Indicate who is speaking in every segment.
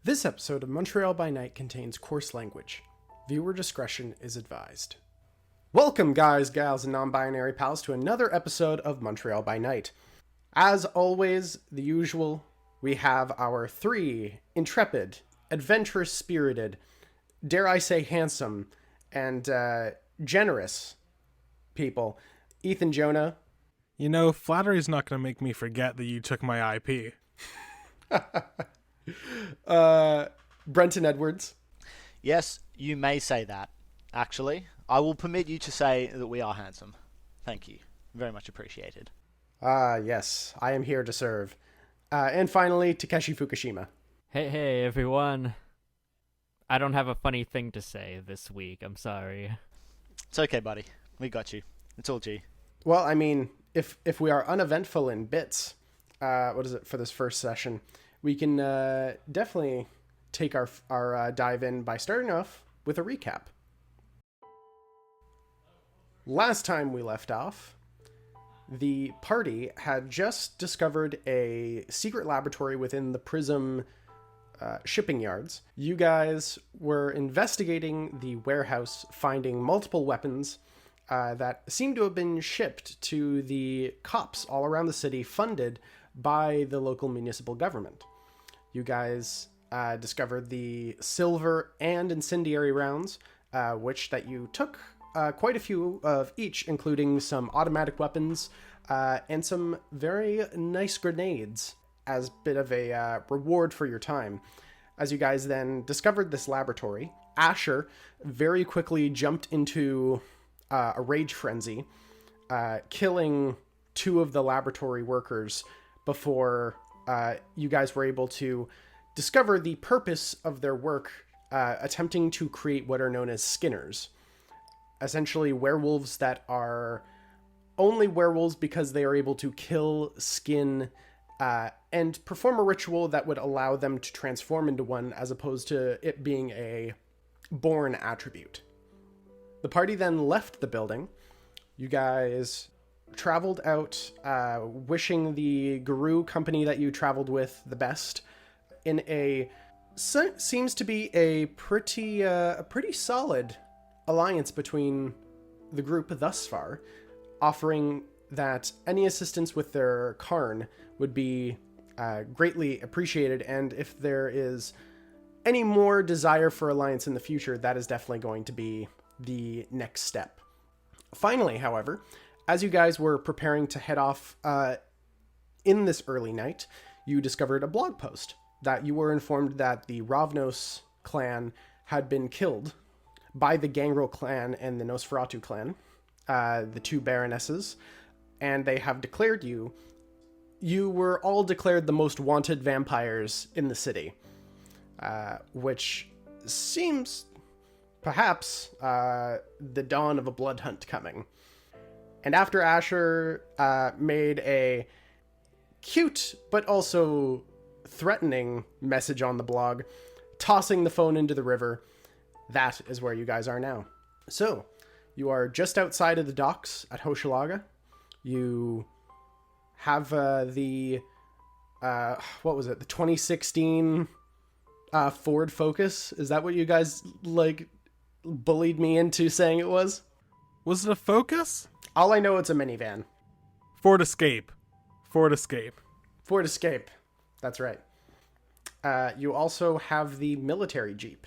Speaker 1: This episode of Montreal by Night contains coarse language. Viewer discretion is advised. Welcome, guys, gals, and non-binary pals, to another episode of Montreal by Night. As always, the usual, we have our three intrepid, adventurous-spirited, dare I say handsome, and generous people. Ethan, Jonah.
Speaker 2: You know, flattery's not going to make me forget that you took my IP.
Speaker 1: Brenten Edwards.
Speaker 3: Yes, you may say that. Actually, I will permit you to say that we are handsome. Thank you. Very much appreciated.
Speaker 1: Yes, I am here to serve. And finally, Takeshi Fukushima.
Speaker 4: Hey, everyone. I don't have a funny thing to say this week. I'm sorry.
Speaker 3: It's okay, buddy. We got you. It's all G.
Speaker 1: Well, I mean, if we are uneventful in bits, what is it for this first session? We can definitely take our dive in by starting off with a recap. Last time we left off, the party had just discovered a secret laboratory within the Prism shipping yards. You guys were investigating the warehouse, finding multiple weapons that seemed to have been shipped to the cops all around the city, funded by the local municipal government. You guys discovered the silver and incendiary rounds, which that you took quite a few of each, including some automatic weapons and some very nice grenades as a bit of a reward for your time. As you guys then discovered this laboratory, Asher very quickly jumped into a rage frenzy, killing two of the laboratory workers before you guys were able to discover the purpose of their work, attempting to create what are known as skinners. Essentially werewolves that are only werewolves because they are able to kill, skin, and perform a ritual that would allow them to transform into one, as opposed to it being a born attribute. The party then left the building. You guys traveled out, wishing the Guru company that you traveled with the best, in a seems to be a pretty solid alliance between the group thus far, offering that any assistance with their Karn would be greatly appreciated, and if there is any more desire for alliance in the future, that is definitely going to be the next step. Finally, however, as you guys were preparing to head off in this early night, you discovered a blog post that you were informed that the Ravnos clan had been killed by the Gangrel clan and the Nosferatu clan, the two baronesses, and they have declared you. You were all declared the most wanted vampires in the city, which seems perhaps the dawn of a blood hunt coming. And after Asher made a cute but also threatening message on the blog, tossing the phone into the river, that is where you guys are now. So, you are just outside of the docks at Hochelaga. You have the 2016 Ford Focus? Is that what you guys, bullied me into saying it was?
Speaker 2: Was it a Focus?
Speaker 1: All I know, it's a minivan.
Speaker 2: Ford Escape. Ford Escape.
Speaker 1: That's right. You also have the military Jeep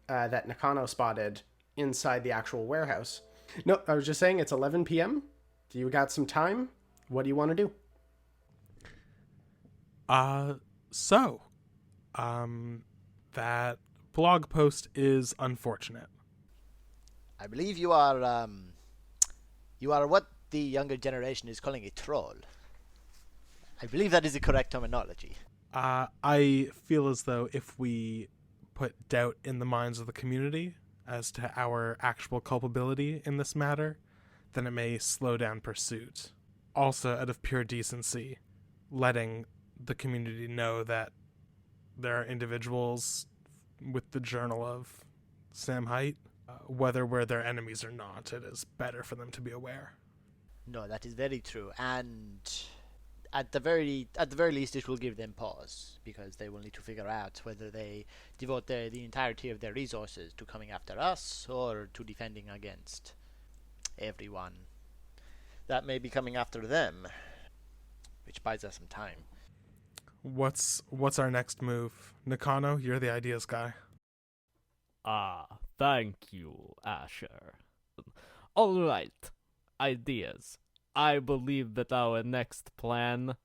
Speaker 1: that Nakano spotted inside the actual warehouse. No, I was just saying it's 11 p.m. Do you got some time? What do you want to do?
Speaker 2: That blog post is unfortunate.
Speaker 3: I believe you are what the younger generation is calling a troll. I believe that is the correct terminology.
Speaker 2: I feel as though if we put doubt in the minds of the community as to our actual culpability in this matter, then it may slow down pursuit. Also, out of pure decency, letting the community know that there are individuals with the journal of Sam Height, whether we're their enemies or not, it is better for them to be aware.
Speaker 3: No, that is very true. And at the very least, it will give them pause, because they will need to figure out whether they devote the entirety of their resources to coming after us or to defending against everyone that may be coming after them, which buys us some time.
Speaker 2: What's our next move? Nakano, you're the ideas guy.
Speaker 4: Thank you, Asher. All right, ideas. I believe that our next plan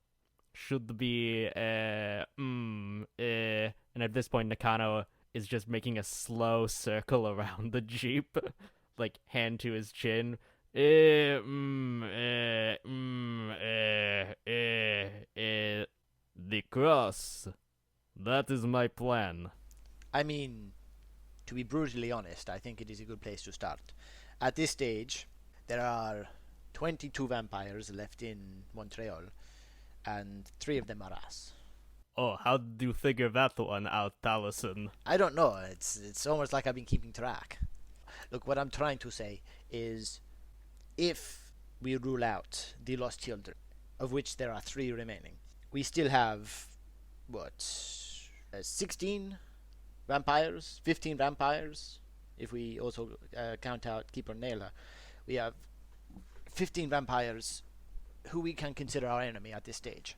Speaker 4: should be, and at this point, Nakano is just making a slow circle around the Jeep, like hand to his chin. The cross. That is my plan.
Speaker 3: I mean, to be brutally honest, I think it is a good place to start. At this stage, there are 22 vampires left in Montreal, and 3 of them are us.
Speaker 4: Oh, how did you figure that one out, Talisen?
Speaker 3: I don't know. It's almost like I've been keeping track. Look, what I'm trying to say is, if we rule out the lost children, of which there are 3 remaining, we still have, 16 vampires? 15 vampires? If we also count out Keeper Naylor, we have 15 vampires who we can consider our enemy at this stage.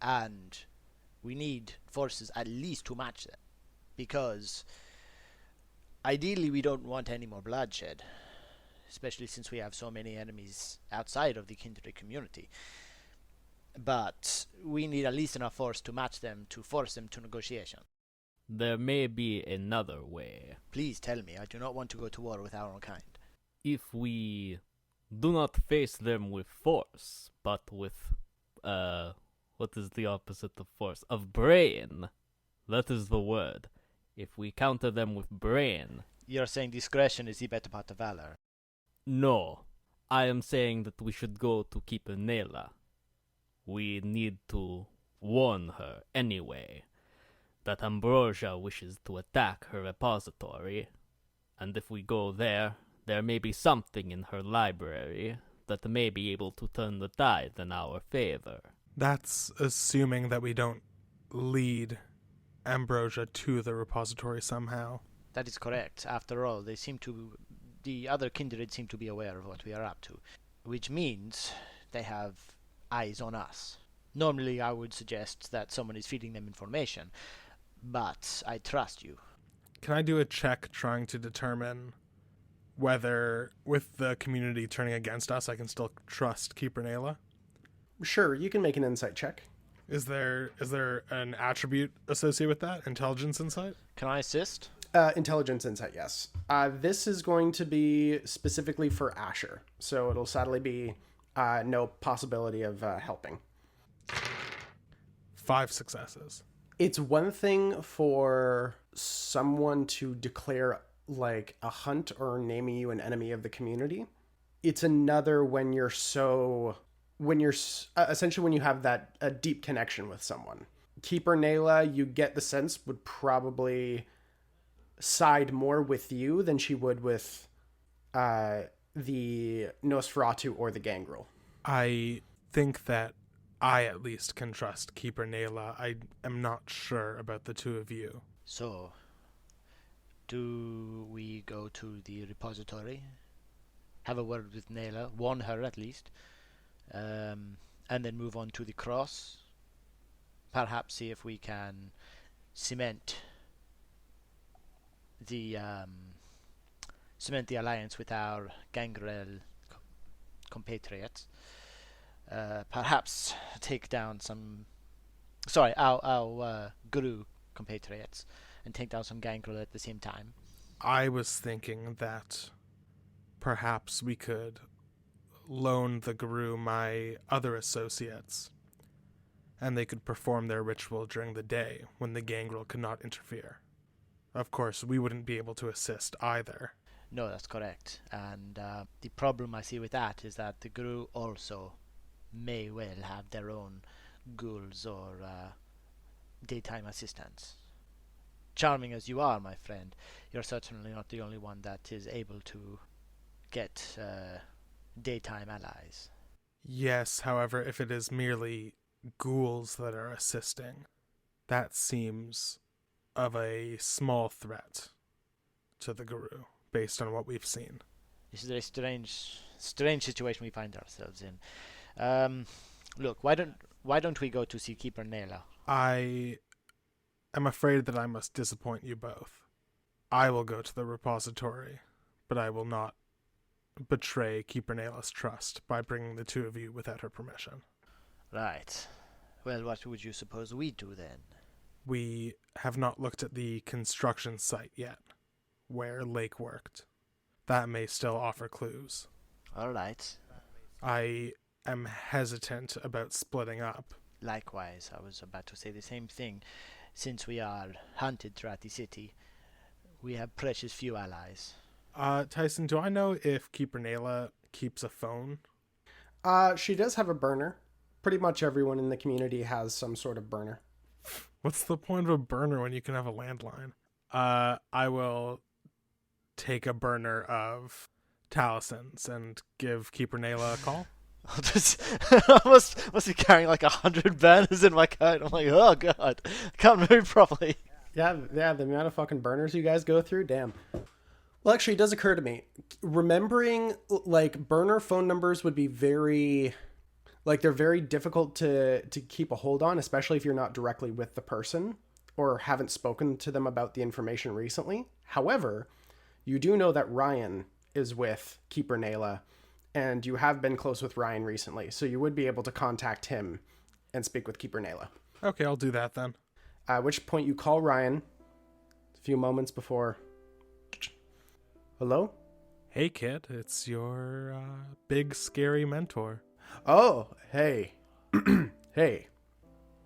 Speaker 3: And we need forces at least to match them, because ideally we don't want any more bloodshed, especially since we have so many enemies outside of the kindred community. But we need at least enough force to match them, to force them to negotiation.
Speaker 4: There may be another way.
Speaker 3: Please tell me. I do not want to go to war with our own kind.
Speaker 4: If we do not face them with force, but with, what is the opposite of force? Of brain. That is the word. If we counter them with brain.
Speaker 3: You're saying discretion is the better part of valor.
Speaker 4: No. I am saying that we should go to Keeper Nela. We need to warn her anyway that Ambrosia wishes to attack her repository, and if we go there, there may be something in her library that may be able to turn the tide in our favor.
Speaker 2: That's assuming that we don't lead Ambrosia to the repository somehow.
Speaker 3: That is correct. After all, the other kindred seem to be aware of what we are up to, which means they have eyes on us. Normally, I would suggest that someone is feeding them information, but I trust you.
Speaker 2: Can I do a check trying to determine whether, with the community turning against us, I can still trust Keeper Nayla?
Speaker 1: Sure, you can make an insight check.
Speaker 2: Is there an attribute associated with that? Intelligence insight?
Speaker 3: Can I assist?
Speaker 1: Intelligence insight, yes. This is going to be specifically for Asher, so it'll sadly be no possibility of helping.
Speaker 2: 5 successes.
Speaker 1: It's one thing for someone to declare like a hunt or naming you an enemy of the community. It's another when you're essentially when you have that a deep connection with someone. Keeper Nayla, you get the sense, would probably side more with you than she would with the Nosferatu or the Gangrel.
Speaker 2: I think that I at least can trust Keeper Nayla. I am not sure about the 2 of you.
Speaker 3: So, do we go to the repository, have a word with Nayla, warn her at least, and then move on to the cross? Perhaps see if we can cement the alliance with our Gangrel compatriots. Perhaps take down our Guru compatriots, and take down some Gangrel at the same time.
Speaker 2: I was thinking that perhaps we could loan the Guru my other associates, and they could perform their ritual during the day when the Gangrel could not interfere. Of course, we wouldn't be able to assist either.
Speaker 3: No, that's correct. And the problem I see with that is that the Guru also may well have their own ghouls or daytime assistants. Charming as you are, my friend, you're certainly not the only one that is able to get daytime allies.
Speaker 2: Yes, however, if it is merely ghouls that are assisting, that seems of a small threat to the Guru, based on what we've seen.
Speaker 3: This is a strange situation we find ourselves in. Look, why don't we go to see Keeper Nela?
Speaker 2: I am afraid that I must disappoint you both. I will go to the repository, but I will not betray Keeper Nela's trust by bringing the two of you without her permission.
Speaker 3: Right. Well, what would you suppose we do then?
Speaker 2: We have not looked at the construction site yet, where Lake worked. That may still offer clues.
Speaker 3: All right.
Speaker 2: I am hesitant about splitting up.
Speaker 3: Likewise, I was about to say the same thing. Since we are hunted throughout the city, we have precious few allies.
Speaker 2: Tyson, do I know if Keeper Nela keeps a phone?
Speaker 1: She does have a burner. Pretty much everyone in the community has some sort of burner.
Speaker 2: What's the point of a burner when you can have a landline? I will take a burner of Talison's and give Keeper Nela a call.
Speaker 3: I must be carrying like 100 banners in my coat. I'm like, oh god, I can't move properly.
Speaker 1: Yeah, the amount of fucking burners you guys go through, damn. Well, actually, it does occur to me, remembering, like, burner phone numbers would be very, like, they're very difficult to keep a hold on, especially if you're not directly with the person or haven't spoken to them about the information recently. However, you do know that Ryan is with Keeper Nela, and you have been close with Ryan recently, so you would be able to contact him and speak with Keeper Nela.
Speaker 2: Okay, I'll do that then.
Speaker 1: At which point you call Ryan a few moments before. Hello?
Speaker 2: Hey kid, it's your big scary mentor.
Speaker 1: Oh, hey. Hey.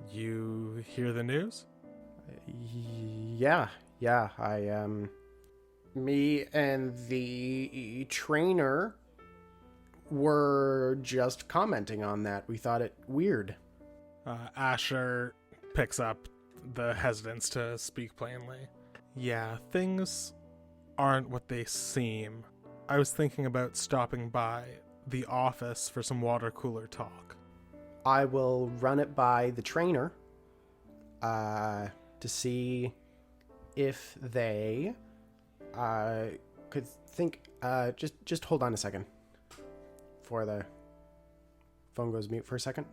Speaker 2: You hear the news?
Speaker 1: Yeah, me and the trainer were just commenting on that. We thought it weird.
Speaker 2: Asher picks up the hesitance to speak plainly. Yeah, things aren't what they seem. I was thinking about stopping by the office for some water cooler talk.
Speaker 1: I will run it by the trainer to see if they could think. Just hold on a second before the phone goes mute for a second.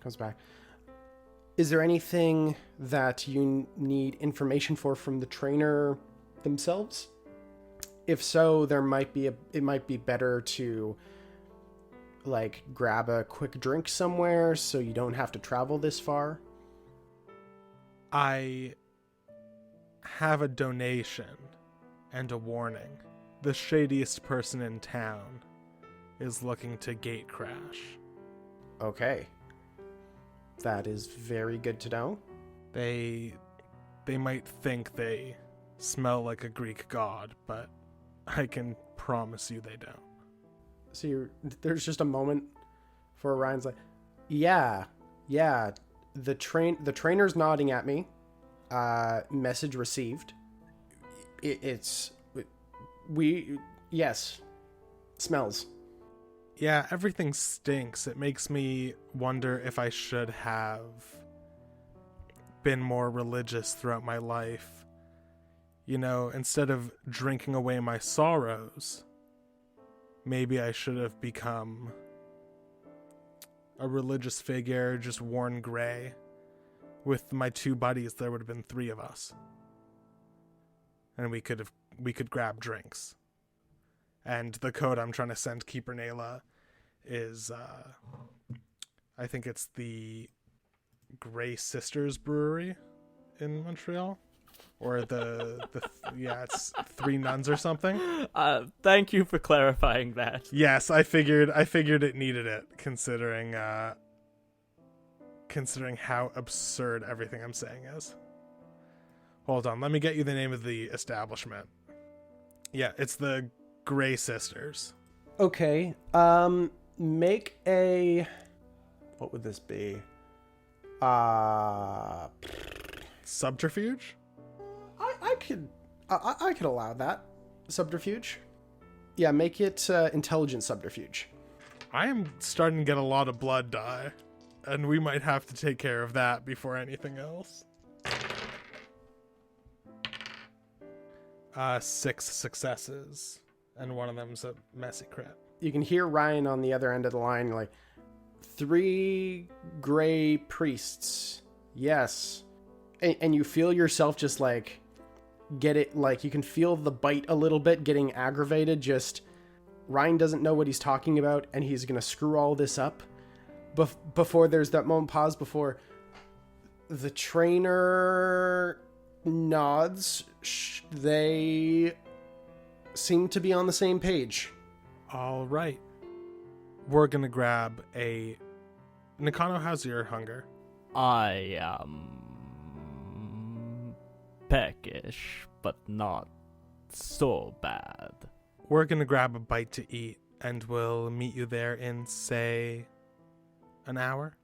Speaker 1: Comes back. Is there anything that you need information for from the trainer themselves? If so, it might be better to, like, grab a quick drink somewhere so you don't have to travel this far.
Speaker 2: I have a donation and a warning. The shadiest person in town is looking to gate crash.
Speaker 1: Okay. That is very good to know.
Speaker 2: They might think they smell like a Greek god, but I can promise you they don't.
Speaker 1: So there's just a moment for Ryan's like, yeah, the trainer's nodding at me. Message received. Yes, smells.
Speaker 2: Yeah, everything stinks. It makes me wonder if I should have been more religious throughout my life. You know, instead of drinking away my sorrows, maybe I should have become a religious figure, just worn gray. With my two buddies, there would have been 3 of us. And we could grab drinks. And the code I'm trying to send Keeper Nela is, I think it's the Grey Sisters Brewery in Montreal. Or it's 3 nuns or something.
Speaker 4: Thank you for clarifying that.
Speaker 2: Yes, I figured it needed it, considering how absurd everything I'm saying is. Hold on, let me get you the name of the establishment. Yeah, it's the Grey Sisters.
Speaker 1: Okay. Make a. What would this be?
Speaker 2: Subterfuge?
Speaker 1: I could allow that. Subterfuge. Yeah, make it intelligent subterfuge.
Speaker 2: I am starting to get a lot of blood dye, and we might have to take care of that before anything else. 6 successes, and one of them's a messy crit.
Speaker 1: You can hear Ryan on the other end of the line, like, 3 gray priests. Yes. And you feel yourself just, like, get it, like, you can feel the bite a little bit, getting aggravated. Just, Ryan doesn't know what he's talking about, and he's going to screw all this up. Before there's that moment pause, before the trainer nods, they seem to be on the same page.
Speaker 2: All right. We're going to grab a... Nakano, how's your hunger?
Speaker 4: I am peckish, but not so bad.
Speaker 2: We're going to grab a bite to eat, and we'll meet you there in, say, an hour?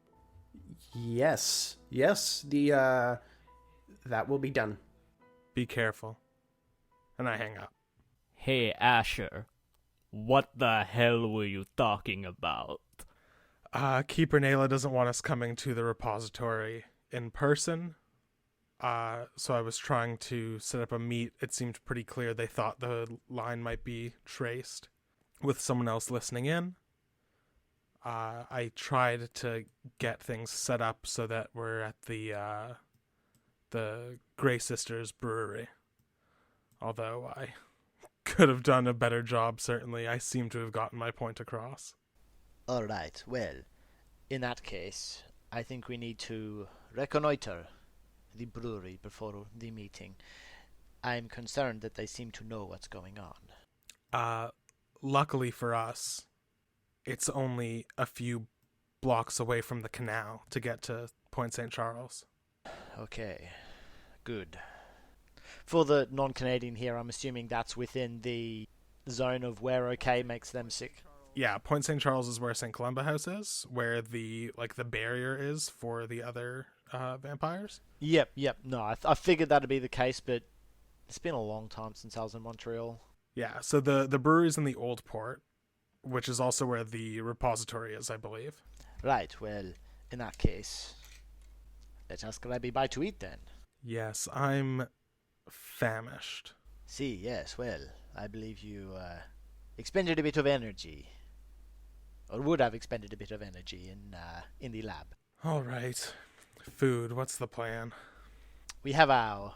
Speaker 1: Yes. That will be done.
Speaker 2: Be careful. And I hang up.
Speaker 4: Hey, Asher, what the hell were you talking about?
Speaker 2: Keeper Nayla doesn't want us coming to the repository in person. So I was trying to set up a meet. It seemed pretty clear they thought the line might be traced with someone else listening in. I tried to get things set up so that we're at the Grey Sisters brewery. Although I could have done a better job, certainly. I seem to have gotten my point across.
Speaker 3: Alright, well, in that case, I think we need to reconnoiter the brewery before the meeting. I'm concerned that they seem to know what's going on.
Speaker 2: Luckily for us, it's only a few blocks away from the canal to get to Point St. Charles.
Speaker 3: Okay, good. For the non-Canadian here, I'm assuming that's within the zone of where okay makes them sick.
Speaker 2: Yeah, Point St. Charles is where St. Columba House is, where the barrier is for the other vampires.
Speaker 3: Yep. No, I figured that'd be the case, but it's been a long time since I was in Montreal.
Speaker 2: Yeah, so the brewery's in the Old Port, which is also where the repository is, I believe.
Speaker 3: Right, well, in that case, let us grab a bite to eat then.
Speaker 2: Yes, I'm famished.
Speaker 3: See, yes, well, I believe you expended a bit of energy. Or would have expended a bit of energy in the lab.
Speaker 2: All right. Food, what's the plan?
Speaker 3: We have our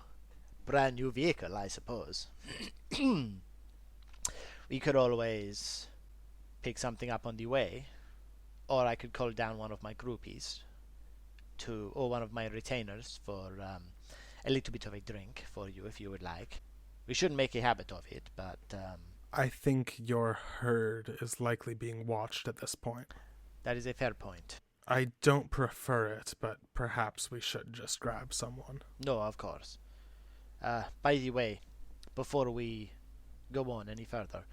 Speaker 3: brand new vehicle, I suppose. We could always pick something up on the way, or I could call down one of my groupies or one of my retainers for a little bit of a drink for you if you would like. We shouldn't make a habit of it, but
Speaker 2: I think your herd is likely being watched at this point.
Speaker 3: that is a fair point.
Speaker 2: I don't prefer it, but perhaps we should just grab someone.
Speaker 3: No, of course. By the way, before we go on any further,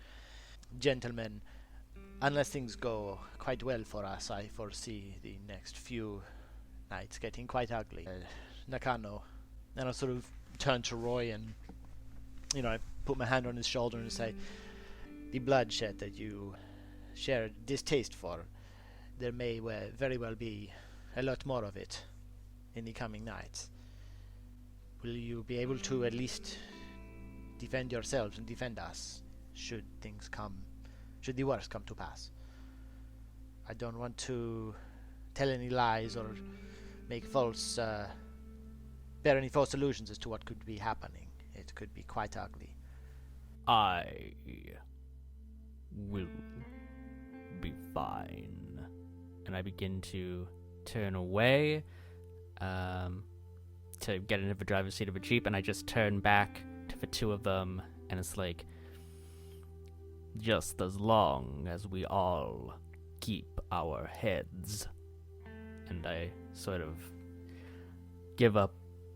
Speaker 3: gentlemen, unless things go quite well for us, I foresee the next few nights getting quite ugly. Nakano, and I sort of turn to Roy and, I put my hand on his shoulder and say, the bloodshed that you share a distaste for, there may very well be a lot more of it in the coming nights. Will you be able to at least defend yourselves and defend us should the worst come to pass? I don't want to tell any lies or make bear any false illusions as to what could be happening. It could be quite ugly.
Speaker 4: I will be fine. And I begin to turn away to get into the driver's seat of a Jeep, and I just turn back to the two of them, and it's like, just as long as we all keep our heads. And I sort of give a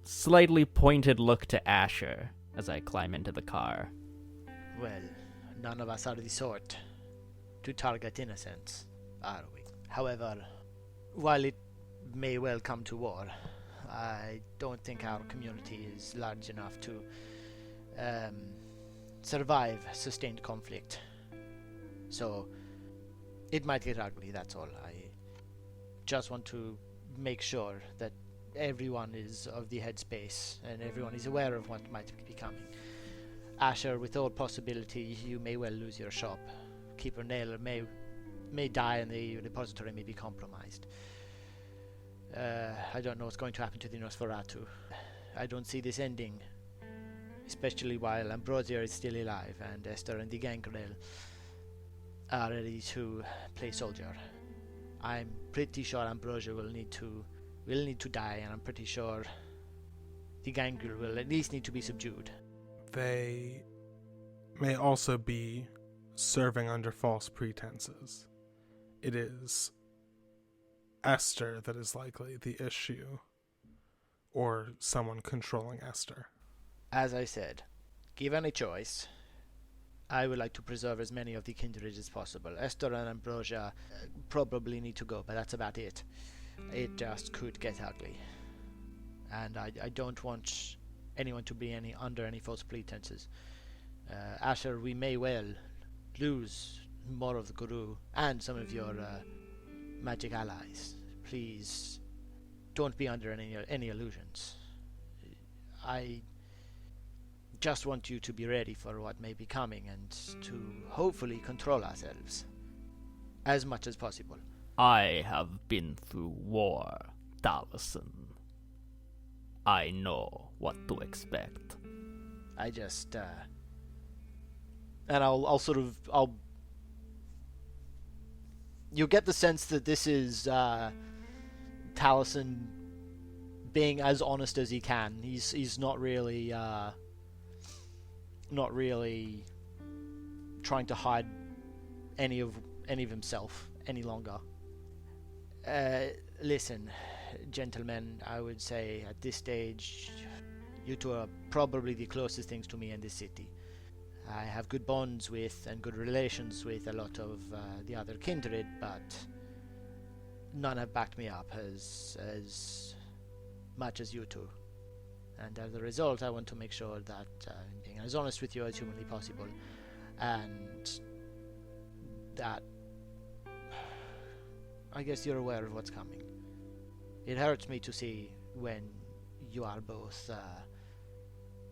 Speaker 4: slightly pointed look to Asher as I climb into the car.
Speaker 3: Well, none of us are the sort to target innocents, are we? However, while it may well come to war, I don't think our community is large enough to survive sustained conflict. So, It might get ugly, that's all. I just want to make sure that everyone is of the headspace and everyone is aware of what might be coming. Asher, with all possibility, you may well lose your shop. Keeper Naylor may die and the repository may be compromised. I don't know what's going to happen to the Nosferatu. I don't see this ending, especially while Ambrosia is still alive and Esther and the Gangrel are ready to play soldier. I'm pretty sure Ambrosia will need to die, and I'm pretty sure the Gangrel will at least need to be subdued.
Speaker 2: They may also be serving under false pretenses. It is Esther that is likely the issue, or someone controlling Esther.
Speaker 3: As I said, given a choice, I would like to preserve as many of the kindred as possible. Esther and Ambrosia probably need to go, but that's about it. It just could get ugly. And I don't want anyone to be under any false pretenses. Asher, we may well lose more of the Guru and some of your magic allies. Please don't be under any illusions. I just want you to be ready for what may be coming and to hopefully control ourselves as much as possible.
Speaker 4: I have been through war, Talisen. I know what to expect.
Speaker 3: I just and I'll you'll get the sense that this is Talisen being as honest as he can. He's not really trying to hide any of himself any longer. Listen, gentlemen, I would say at this stage you two are probably the closest things to me in this city. I have good bonds with and good relations with a lot of the other kindred, but none have backed me up as much as you two. And as a result, I want to make sure that I'm being as honest with you as humanly possible, and that I guess you're aware of what's coming. It hurts me to see when you are both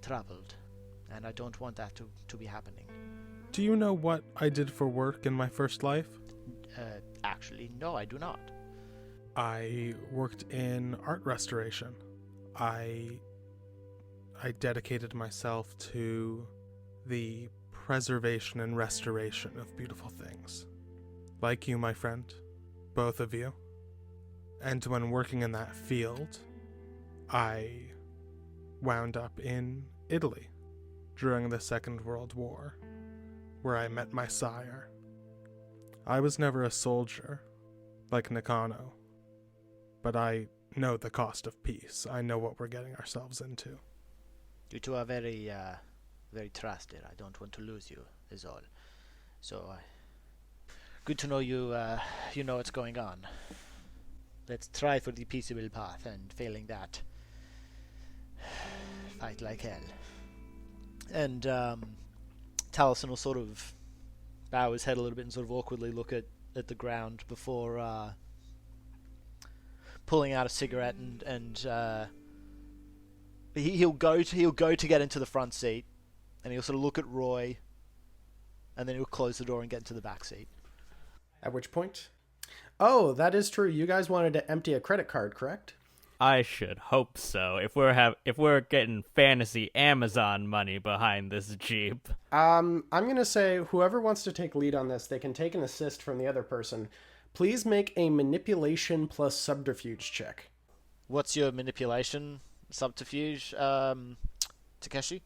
Speaker 3: troubled, and I don't want that to be happening.
Speaker 2: Do you know what I did for work in my first life?
Speaker 3: Actually, no, I do not.
Speaker 2: I worked in art restoration. I dedicated myself to the preservation and restoration of beautiful things. Like you, my friend, both of you. And when working in that field, I wound up in Italy during the Second World War, where I met my sire. I was never a soldier, like Nakano, but I know the cost of peace. I know what we're getting ourselves into.
Speaker 3: You two are very, very trusted. I don't want to lose you, is all. So, good to know you know what's going on. Let's try for the peaceable path, and failing that, fight like hell. And Taliesin will sort of bow his head a little bit and sort of awkwardly look at the ground before pulling out a cigarette, and he'll go to get into the front seat, and he'll sort of look at Roy, and then he'll close the door and get into the back seat.
Speaker 1: At which point, oh, that is true. You guys wanted to empty a credit card, correct?
Speaker 4: I should hope so. If we're getting fantasy Amazon money behind this Jeep.
Speaker 1: I'm gonna say whoever wants to take lead on this, they can take an assist from the other person. Please make a manipulation plus subterfuge check.
Speaker 3: What's your manipulation subterfuge, Takeshi?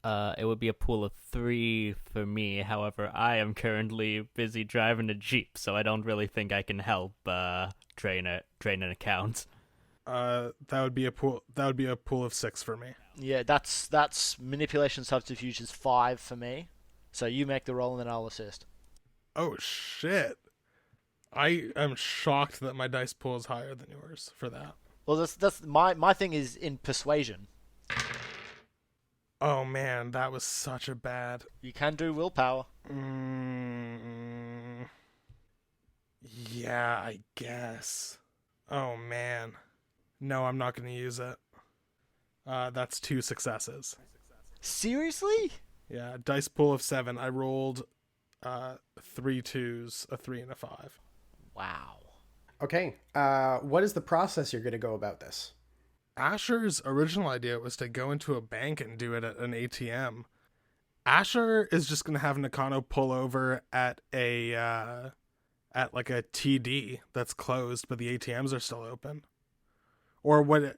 Speaker 4: It would be a pool of 3 for me. However, I am currently busy driving a Jeep, so I don't really think I can help drain an account.
Speaker 2: That would be a pool of 6 for me.
Speaker 3: Yeah, that's manipulation subterfuge is 5 for me. So you make the roll and then I'll assist.
Speaker 2: Oh shit! I am shocked that my dice pool is higher than yours for that.
Speaker 3: Well, that's my thing is in persuasion.
Speaker 2: Oh man, that was such a bad.
Speaker 3: You can do willpower.
Speaker 2: Yeah, I guess. Oh, man. No, I'm not going to use it. That's 2 successes.
Speaker 3: Seriously?
Speaker 2: Yeah, dice pool of 7. I rolled 3 2s, a 3, and a 5.
Speaker 3: Wow.
Speaker 1: Okay. What is the process you're going to go about this?
Speaker 2: Asher's original idea was to go into a bank and do it at an ATM. Asher is just going to have Nakano pull over at a TD that's closed, but the ATMs are still open. Or what's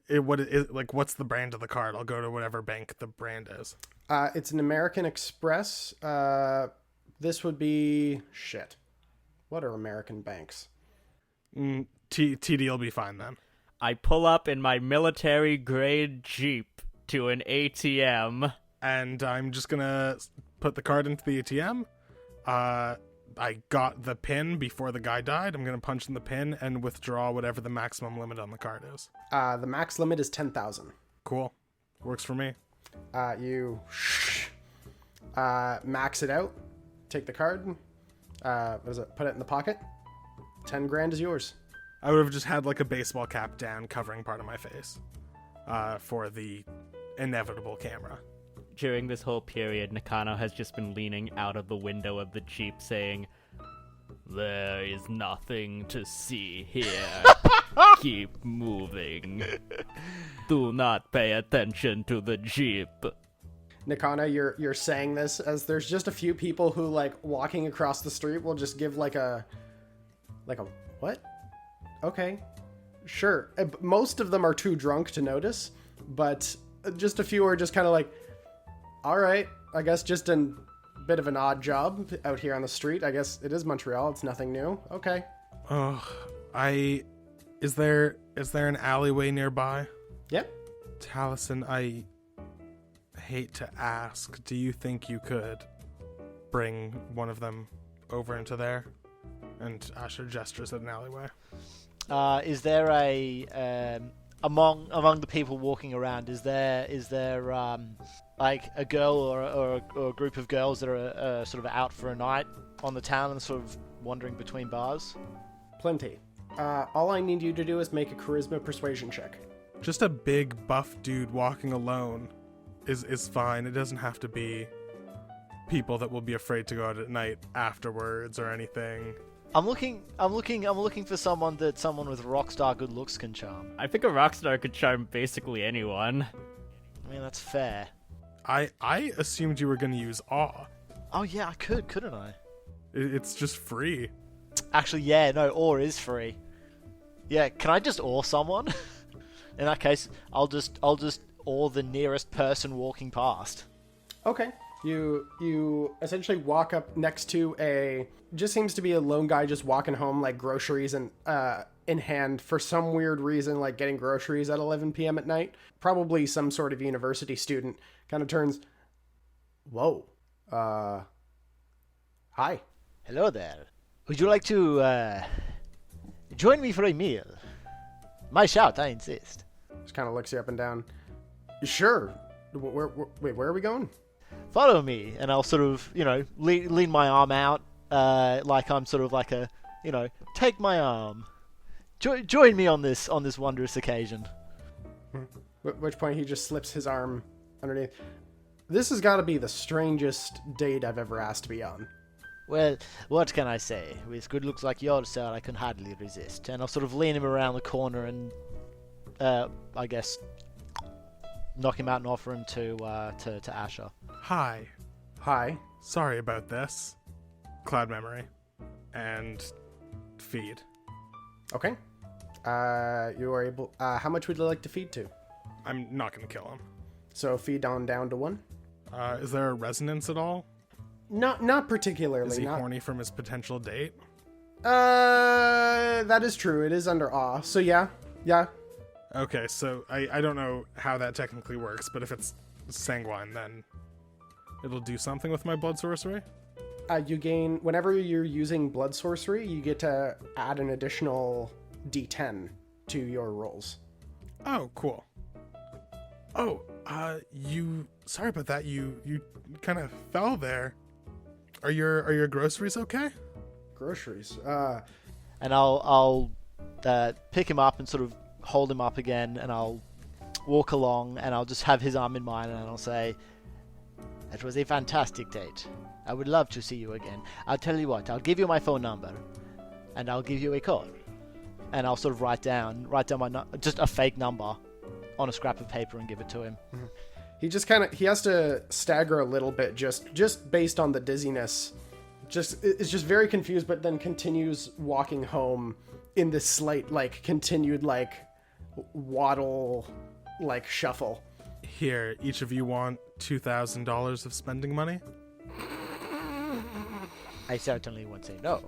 Speaker 2: the brand of the card? I'll go to whatever bank the brand is.
Speaker 1: It's an American Express. This would be... Shit. What are American banks?
Speaker 2: TD will be fine then.
Speaker 4: I pull up in my military-grade Jeep to an ATM.
Speaker 2: And I'm just going to put the card into the ATM. I got the pin before the guy died. I'm going to punch in the pin and withdraw whatever the maximum limit on the card is.
Speaker 1: The max limit is 10,000.
Speaker 2: Cool. Works for me.
Speaker 1: You max it out. Take the card. What is it? Put it in the pocket. 10 grand is yours.
Speaker 2: I would have just had like a baseball cap down covering part of my face for the inevitable camera.
Speaker 4: During this whole period, Nakano has just been leaning out of the window of the Jeep saying, "There is nothing to see here. Keep moving. Do not pay attention to the Jeep."
Speaker 1: Nakano, you're saying this as there's just a few people who, like, walking across the street will just give like a what? Okay, sure. Most of them are too drunk to notice, but just a few are just kind of like, all right, I guess just a bit of an odd job out here on the street. I guess it is Montreal. It's nothing new. Okay.
Speaker 2: Oh, is there an alleyway nearby?
Speaker 1: Yep.
Speaker 2: Talisen, I hate to ask, do you think you could bring one of them over into there? And Asher gestures at an alleyway.
Speaker 3: Is there among the people walking around? Is there like a girl or a group of girls that are sort of out for a night on the town and sort of wandering between bars?
Speaker 1: Plenty. All I need you to do is make a charisma persuasion check.
Speaker 2: Just a big buff dude walking alone is fine. It doesn't have to be people that will be afraid to go out at night afterwards or anything.
Speaker 3: I'm looking for someone with rockstar good looks can charm.
Speaker 4: I think a rockstar could charm basically anyone.
Speaker 3: I mean, that's fair.
Speaker 2: I assumed you were going to use awe.
Speaker 3: Oh yeah, I couldn't I?
Speaker 2: It's just free.
Speaker 3: Actually, yeah, no, awe is free. Yeah, can I just awe someone? In that case, I'll just awe the nearest person walking past.
Speaker 1: Okay. You essentially walk up next to just seems to be a lone guy just walking home, like groceries and in hand for some weird reason, like getting groceries at 11 p.m. at night. Probably some sort of university student. Kind of turns, whoa, hi.
Speaker 3: Hello there. Would you like to join me for a meal? My shout, I insist.
Speaker 1: Just kind of looks you up and down. Sure. Wait, where are we going?
Speaker 3: Follow me, and I'll sort of, lean my arm out, like I'm sort of like take my arm. Join me on this wondrous occasion.
Speaker 1: At which point he just slips his arm underneath. This has got to be the strangest date I've ever asked to be on.
Speaker 3: Well, what can I say? With good looks like yours, sir, I can hardly resist. And I'll sort of lean him around the corner and, I guess, knock him out and offer him to Asher.
Speaker 2: Hi.
Speaker 1: Hi.
Speaker 2: Sorry about this. Cloud memory. And feed.
Speaker 1: Okay. You are able... how much would you like to feed to?
Speaker 2: I'm not going to kill him.
Speaker 1: So feed on down to 1?
Speaker 2: Is there a resonance at all?
Speaker 1: Not particularly.
Speaker 2: Is he horny from his potential date?
Speaker 1: That is true. It is under awe. So yeah.
Speaker 2: Okay, so I don't know how that technically works, but if it's sanguine, then it'll do something with my blood sorcery?
Speaker 1: You gain... Whenever you're using blood sorcery, you get to add an additional d10 to your rolls.
Speaker 2: Oh, cool. Oh, sorry about that. You kind of fell there. Are your groceries okay?
Speaker 1: Groceries.
Speaker 3: and I'll pick him up and sort of hold him up again, and I'll walk along, and I'll just have his arm in mine, and I'll say, "That was a fantastic date. I would love to see you again. I'll tell you what, I'll give you my phone number, and I'll give you a call." And I'll sort of write down just a fake number on a scrap of paper and give it to him.
Speaker 1: He just he has to stagger a little bit just based on the dizziness. It's just very confused, but then continues walking home in this slight, continued, waddle, shuffle.
Speaker 2: Here, each of you want $2,000 of spending money?
Speaker 3: I certainly won't say no.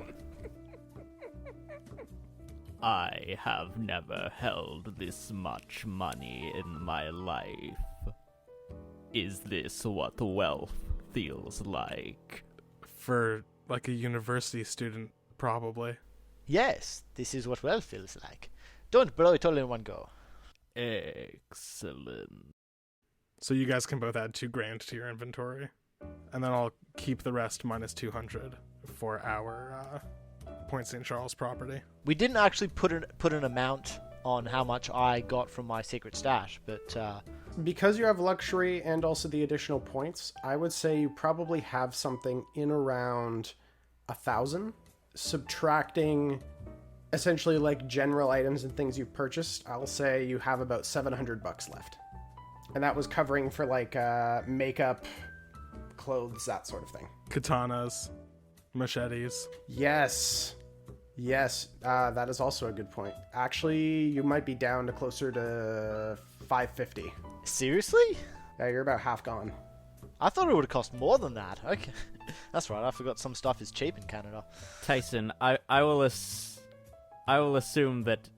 Speaker 4: I have never held this much money in my life. Is this what wealth feels like?
Speaker 2: For, a university student, probably.
Speaker 3: Yes, this is what wealth feels like. Don't blow it all in one go.
Speaker 4: Excellent.
Speaker 2: So you guys can both add $2,000 to your inventory. And then I'll keep the rest minus 200 for our Point St. Charles property.
Speaker 3: We didn't actually put an amount on how much I got from my secret stash, but
Speaker 1: because you have luxury and also the additional points, I would say you probably have something in around 1,000, subtracting essentially general items and things you've purchased. I'll say you have about $700 left, and that was covering for makeup, clothes, that sort of thing.
Speaker 2: Katanas, machetes.
Speaker 1: Yes, that is also a good point. Actually, you might be down to closer to 550.
Speaker 3: Seriously?
Speaker 1: Yeah, you're about half gone.
Speaker 3: I thought it would have cost more than that. Okay, that's right. I forgot some stuff is cheap in Canada.
Speaker 4: Tyson, I will assume that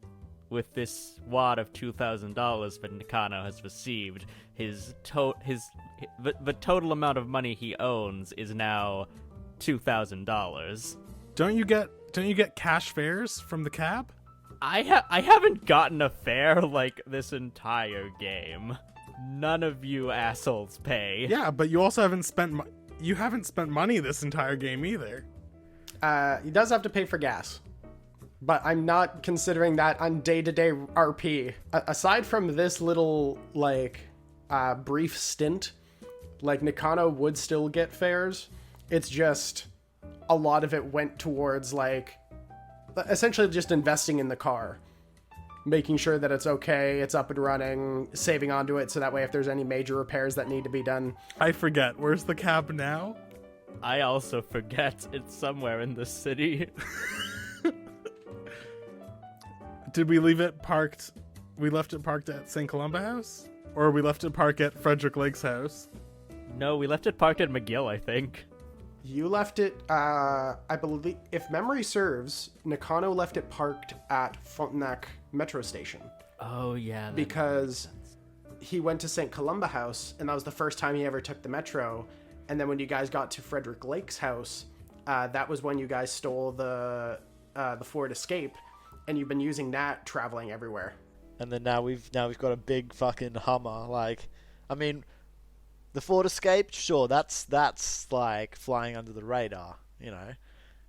Speaker 4: with this wad of $2,000 that Nakano has received, the total amount of money he owns is now $2,000.
Speaker 2: Don't you get cash fares from the cab?
Speaker 4: I haven't gotten a fare this entire game. None of you assholes pay.
Speaker 2: Yeah, but you also haven't spent money this entire game either.
Speaker 1: He does have to pay for gas, but I'm not considering that on day-to-day RP. Aside from this little brief stint, Nakano would still get fares. It's just a lot of it went towards essentially just investing in the car, making sure that it's okay, it's up and running, saving onto it so that way if there's any major repairs that need to be done.
Speaker 2: I forget, where's the cab now?
Speaker 4: I also forget. It's somewhere in the city.
Speaker 2: Did we leave it parked? We left it parked at St. Columba House? Or we left it parked at Frederick Lake's house?
Speaker 4: No, we left it parked at McGill, I think.
Speaker 1: You left it, I believe, if memory serves, Nakano left it parked at Frontenac Metro Station.
Speaker 4: Oh, yeah.
Speaker 1: Because he went to St. Columba House, and that was the first time he ever took the metro. And then when you guys got to Frederick Lake's house, that was when you guys stole the Ford Escape, and you've been using that traveling everywhere.
Speaker 3: And then now we've got a big fucking Hummer. The Ford Escape, sure, that's flying under the radar,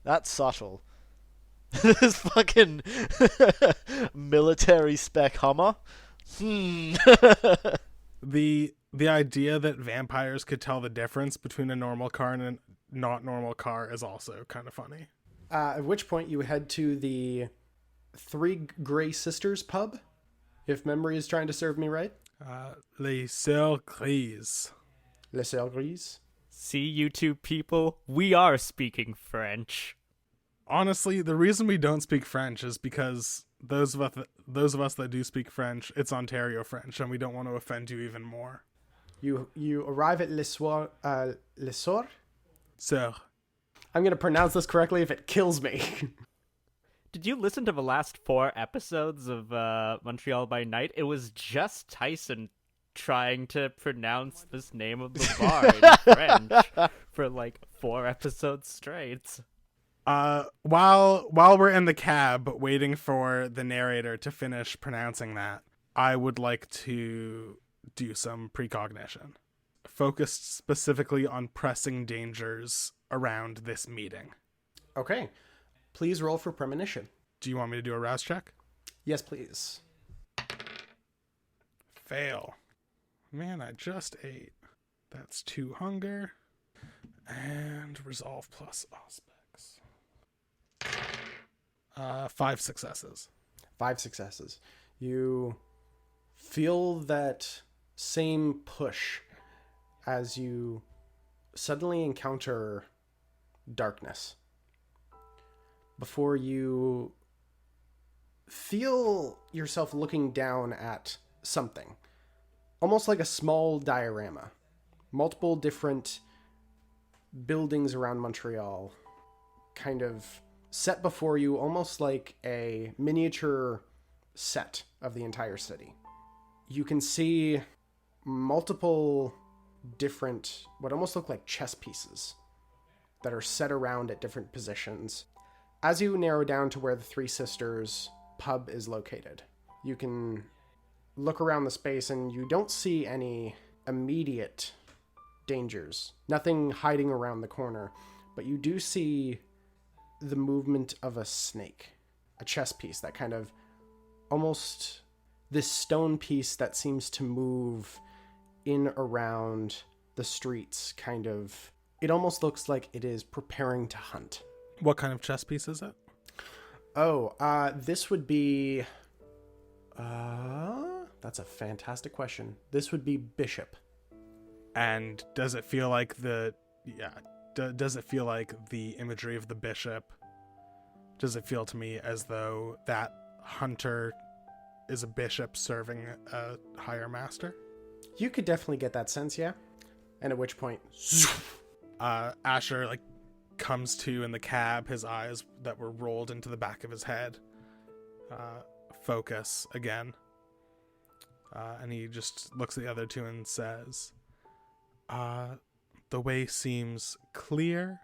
Speaker 3: That's subtle. This fucking military spec Hummer.
Speaker 2: The idea that vampires could tell the difference between a normal car and a not normal car is also kind of funny.
Speaker 1: At which point you head to the Three Grey Sisters pub, if memory is trying to serve me right.
Speaker 2: Les Sœurs Grises.
Speaker 1: Les Sœurs Grises.
Speaker 4: See, you two people, we are speaking French.
Speaker 2: Honestly, the reason we don't speak French is because those of us that do speak French, it's Ontario French, and we don't want to offend you even more.
Speaker 1: You arrive at Les Sœurs.
Speaker 2: Sœurs.
Speaker 1: I'm going to pronounce this correctly if it kills me.
Speaker 4: Did you listen to the last 4 episodes of Montreal by Night? It was just Tyson trying to pronounce this name of the bar in French for 4 episodes straight.
Speaker 2: While we're in the cab waiting for the narrator to finish pronouncing that, I would like to do some precognition, focused specifically on pressing dangers around this meeting.
Speaker 1: Okay. Please roll for premonition.
Speaker 2: Do you want me to do a rouse check?
Speaker 1: Yes, please.
Speaker 2: Fail. Man, I just ate. That's 2 hunger. And resolve plus aspects. 5 successes.
Speaker 1: 5 successes. You feel that same push as you suddenly encounter darkness. Before you feel yourself looking down at something, almost like a small diorama. Multiple different buildings around Montreal kind of set before you, almost like a miniature set of the entire city. You can see multiple different, what almost look like chess pieces that are set around at different positions. As you narrow down to where the Three Sisters pub is located, you can look around the space and you don't see any immediate dangers. Nothing hiding around the corner, but you do see the movement of a snake, a chess piece that kind of almost this stone piece that seems to move in around the streets, kind of. It almost looks like it is preparing to hunt.
Speaker 2: What kind of chess piece is it?
Speaker 1: This would be that's a fantastic question. This would be bishop.
Speaker 2: And does it feel like does it feel like the imagery of the bishop? Does it feel to me as though that hunter is a bishop serving a higher master?
Speaker 1: You could definitely get that sense, yeah. And at which point,
Speaker 2: Asher comes to in the cab, his eyes that were rolled into the back of his head focus again. And he just looks at the other two and says, the way seems clear.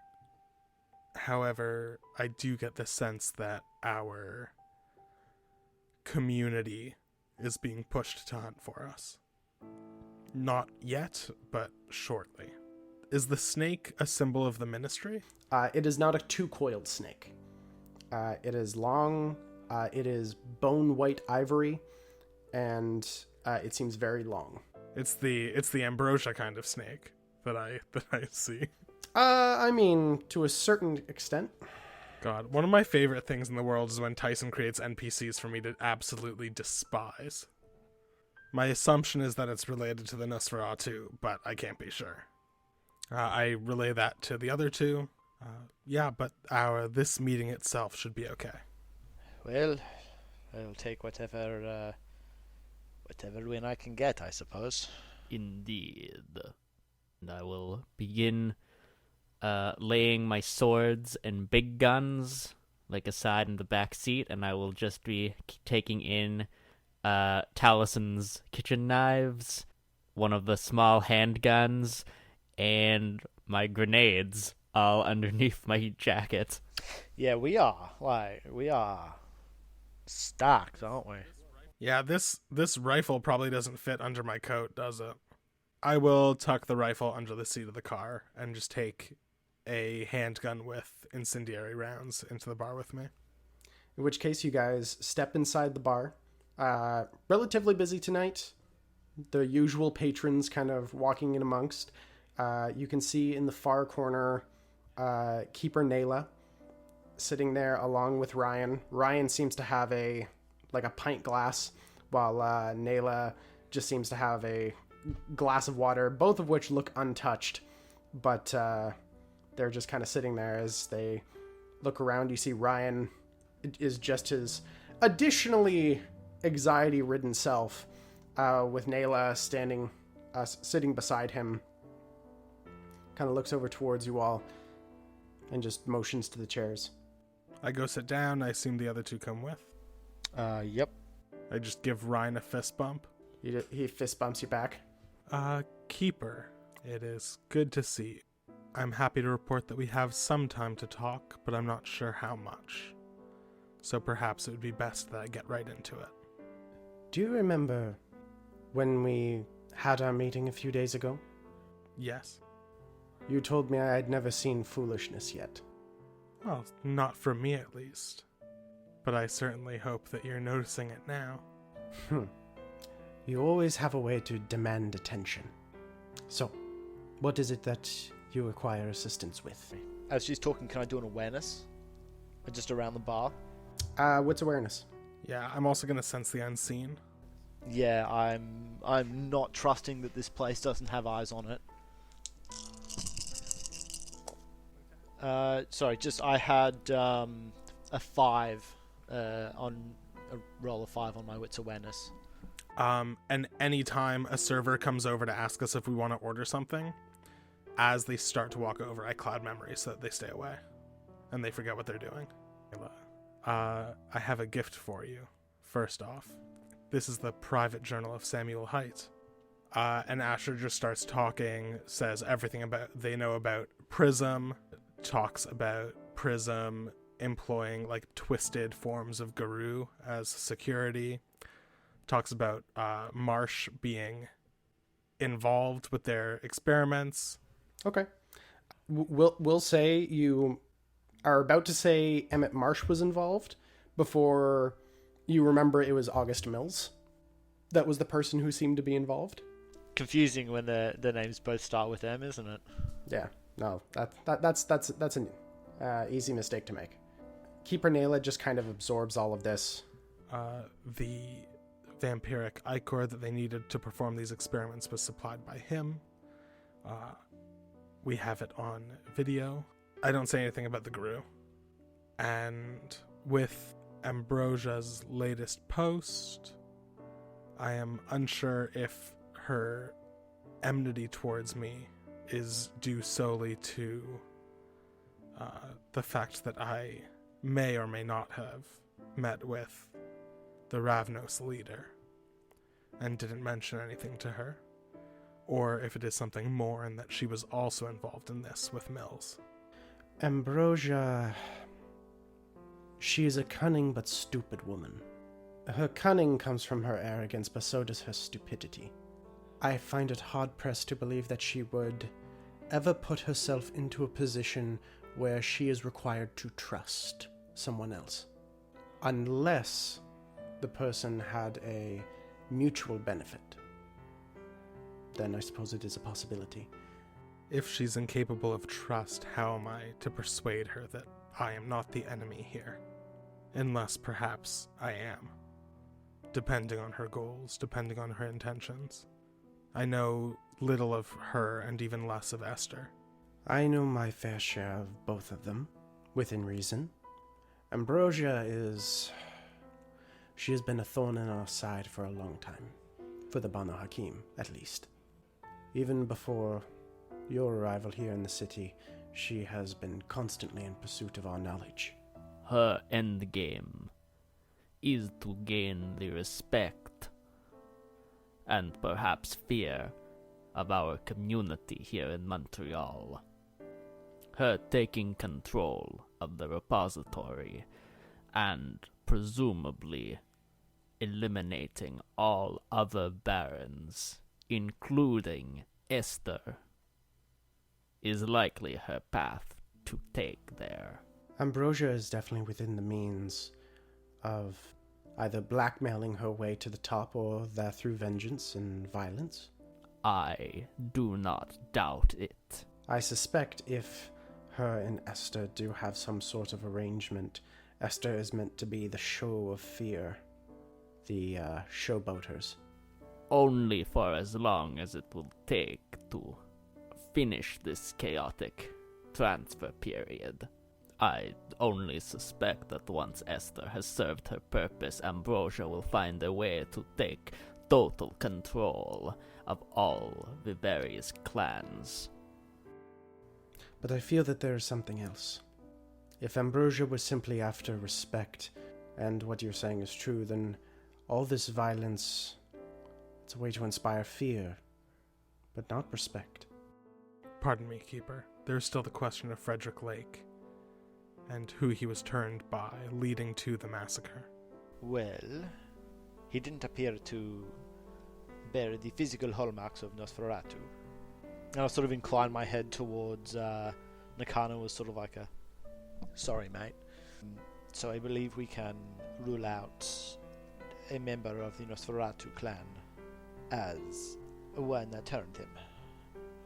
Speaker 2: However, I do get the sense that our community is being pushed to hunt for us. Not yet, but shortly. Is the snake a symbol of the ministry?
Speaker 1: It is not a two-coiled snake. It is long, it is bone white ivory, and it seems very long.
Speaker 2: It's the ambrosia kind of snake that I see.
Speaker 1: I mean, to a certain extent.
Speaker 2: God, one of my favorite things in the world is when Tyson creates NPCs for me to absolutely despise. My assumption is that it's related to the Nosferatu, but I can't be sure. I relay that to the other two. But this meeting itself should be okay.
Speaker 3: Well, I'll take whatever win I can get, I suppose.
Speaker 4: Indeed. And I will begin laying my swords and big guns aside in the back seat, and I will just be taking in Talisen's kitchen knives, one of the small handguns, and my grenades all underneath my jacket.
Speaker 3: Yeah, we are stocked, aren't we?
Speaker 2: Yeah, this rifle probably doesn't fit under my coat, does it? I will tuck the rifle under the seat of the car and just take a handgun with incendiary rounds into the bar with me.
Speaker 1: In which case, you guys step inside the bar. Relatively busy tonight. The usual patrons kind of walking in amongst. You can see in the far corner, Keeper Nayla sitting there along with Ryan. Ryan seems to have a pint glass, while Nayla just seems to have a glass of water, both of which look untouched, but they're just kind of sitting there. As they look around, you see Ryan is just his additionally anxiety-ridden self, with Nayla sitting beside him. Kind of looks over towards you all and just motions to the chairs.
Speaker 2: I go sit down. I assume the other two come with.
Speaker 3: Yep.
Speaker 2: I just give Ryan a fist bump.
Speaker 1: He fist bumps you back.
Speaker 2: Keeper, it is good to see. I'm happy to report that we have some time to talk, but I'm not sure how much. So perhaps it would be best that I get right into it.
Speaker 1: Do you remember when we had our meeting a few days ago?
Speaker 2: Yes.
Speaker 1: You told me I had never seen foolishness yet.
Speaker 2: Well, not from me at least. but I certainly hope that you're noticing it now.
Speaker 1: You always have a way to demand attention. So, what is it that you require assistance with?
Speaker 3: As she's talking, can I do an awareness? Just around the bar?
Speaker 1: What's awareness?
Speaker 2: Yeah, I'm also going to sense the unseen.
Speaker 3: Yeah, I'm not trusting that this place doesn't have eyes on it. Sorry, I had a 5 on a roll of 5 on my wits awareness.
Speaker 2: And anytime a server comes over to ask us if we want to order something, as they start to walk over, I cloud memory so that they stay away and they forget what they're doing. I have a gift for you. First off, this is the private journal of Samuel Haidt. And Asher just starts talking, says everything they know about Prism, talks about Prism employing like twisted forms of Guru as security, talks about Marsh being involved with their experiments.
Speaker 1: Okay. We'll say you are about to say Emmett Marsh was involved before you remember it was August Mills. That was the person who seemed to be involved.
Speaker 3: Confusing when the names both start with M, isn't it?
Speaker 1: Yeah. No, that's an easy mistake to make. Keeper Nayla just kind of absorbs all of this.
Speaker 2: The vampiric ichor that they needed to perform these experiments was supplied by him. We have it on video. I don't say anything about the Guru. And with Ambrosia's latest post, I am unsure if her enmity towards me is due solely to the fact that I may or may not have met with the Ravnos leader and didn't mention anything to her, or if it is something more and that she was also involved in this with Mills.
Speaker 1: Ambrosia... She is a cunning but stupid woman. Her cunning comes from her arrogance, but so does her stupidity. I find it hard-pressed to believe that she would ever put herself into a position where she is required to trust someone else. Unless the person had a mutual benefit. Then I suppose it is a possibility.
Speaker 2: If she's incapable of trust, how am I to persuade her that I am not the enemy here? Unless perhaps I am. Depending on her goals, depending on her intentions. I know little of her and even less of Esther.
Speaker 1: I know my fair share of both of them, within reason. Ambrosia is... She has been a thorn in our side for a long time. For the Banu Hakim, at least. Even before your arrival here in the city, she has been constantly in pursuit of our knowledge.
Speaker 4: Her endgame is to gain the respect and perhaps fear of our community here in Montreal. Her taking control of the repository and presumably eliminating all other barons, including Esther, is likely her path to take there.
Speaker 1: Ambrosia is definitely within the means of either blackmailing her way to the top or that through vengeance and violence.
Speaker 4: I do not doubt it.
Speaker 1: I suspect if her and Esther do have some sort of arrangement, Esther is meant to be the show of fear. The showboaters.
Speaker 4: Only for as long as it will take to finish this chaotic transfer period. I only suspect that once Esther has served her purpose, Ambrosia will find a way to take total control of all the various clans.
Speaker 1: But I feel that there is something else. If Ambrosia was simply after respect, and what you're saying is true, then all this violence, it's a way to inspire fear, but not respect.
Speaker 2: Pardon me, Keeper. There's still the question of Frederick Lake, and who he was turned by, leading to the massacre.
Speaker 3: Well, he didn't appear to bear the physical hallmarks of Nosferatu. And I'll sort of incline my head towards Nakano as sort of like a, sorry mate. So I believe we can rule out a member of the Nosferatu clan as one that turned him,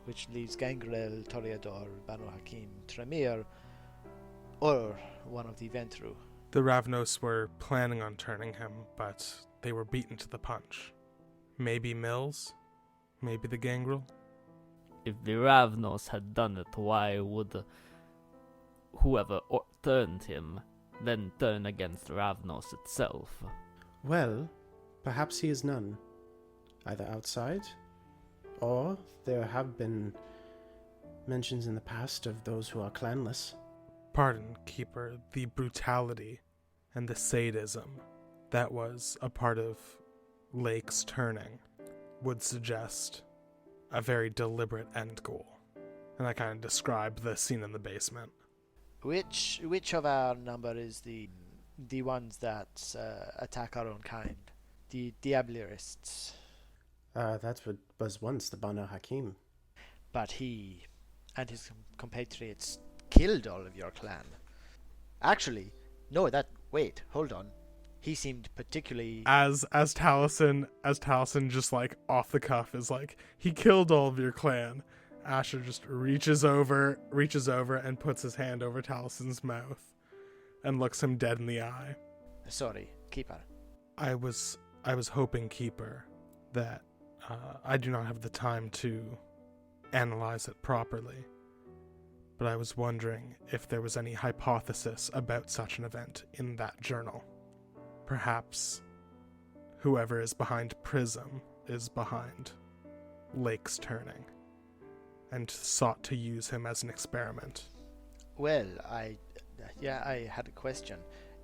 Speaker 3: which leaves Gangrel, Toreador, Banu Hakim, Tremere, or one of the Ventru.
Speaker 2: The Ravnos were planning on turning him, but they were beaten to the punch. Maybe Mills? Maybe the Gangrel?
Speaker 4: If the Ravnos had done it, why would whoever turned him then turn against Ravnos itself?
Speaker 1: Well, perhaps he is none. Either outside, or there have been mentions in the past of those who are clanless.
Speaker 2: Pardon, Keeper, the brutality and the sadism that was a part of Lake's turning would suggest a very deliberate end goal. And I kind of described the scene in the basement.
Speaker 3: Which of our number is the ones that attack our own kind? The Diablerists.
Speaker 1: That's what was once the Banu Hakim.
Speaker 3: But he and his compatriots killed all of your clan. Actually, no, wait, hold on. He seemed particularly...
Speaker 2: As Talisen just like off the cuff is like, he killed all of your clan. Asher just reaches over and puts his hand over Talisen's mouth and looks him dead in the eye.
Speaker 3: Sorry, Keeper.
Speaker 2: I was hoping, Keeper, that I do not have the time to analyze it properly, but I was wondering if there was any hypothesis about such an event in that journal. Perhaps whoever is behind Prism is behind Lake's turning, and sought to use him as an experiment.
Speaker 3: Well, I had a question.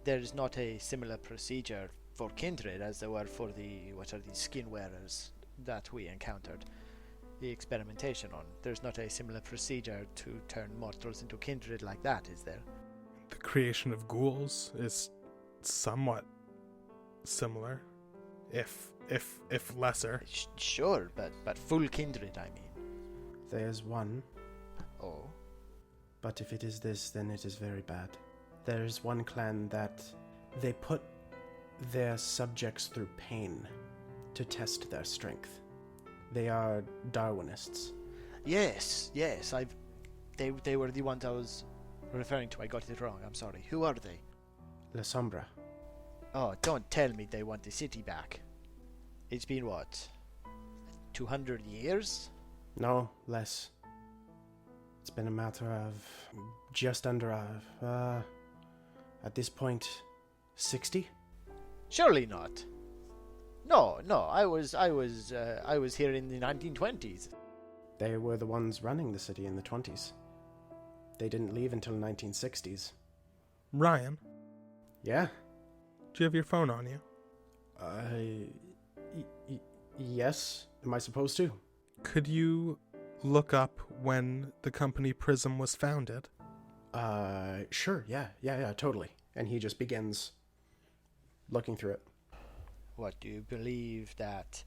Speaker 3: There is not a similar procedure for kindred as there were for the skin wearers that we encountered the experimentation on. There's not a similar procedure to turn mortals into kindred like that, is there?
Speaker 2: The creation of ghouls is somewhat similar, if lesser.
Speaker 3: Sure, but full kindred, I mean.
Speaker 1: There's one,
Speaker 3: Oh.
Speaker 1: but if it is this, then it is very bad. There's one clan that they put their subjects through pain to test their strength. They are Darwinists.
Speaker 3: Yes, they were the ones I was referring to. I got it wrong, I'm sorry. Who are they?
Speaker 1: La Sombra.
Speaker 3: Oh, don't tell me they want the city back. It's been what? 200 years?
Speaker 1: No, less. It's been a matter of just under, at this point, 60?
Speaker 3: Surely not. No, I was here in the 1920s.
Speaker 1: They were the ones running the city in the 20s. They didn't leave until the 1960s.
Speaker 2: Ryan,
Speaker 1: Yeah?
Speaker 2: do you have your phone on you?
Speaker 1: Yes? Am I supposed to?
Speaker 2: Could you look up when the company Prism was founded?
Speaker 1: Sure, yeah, totally. And he just begins looking through it.
Speaker 3: What, do you believe that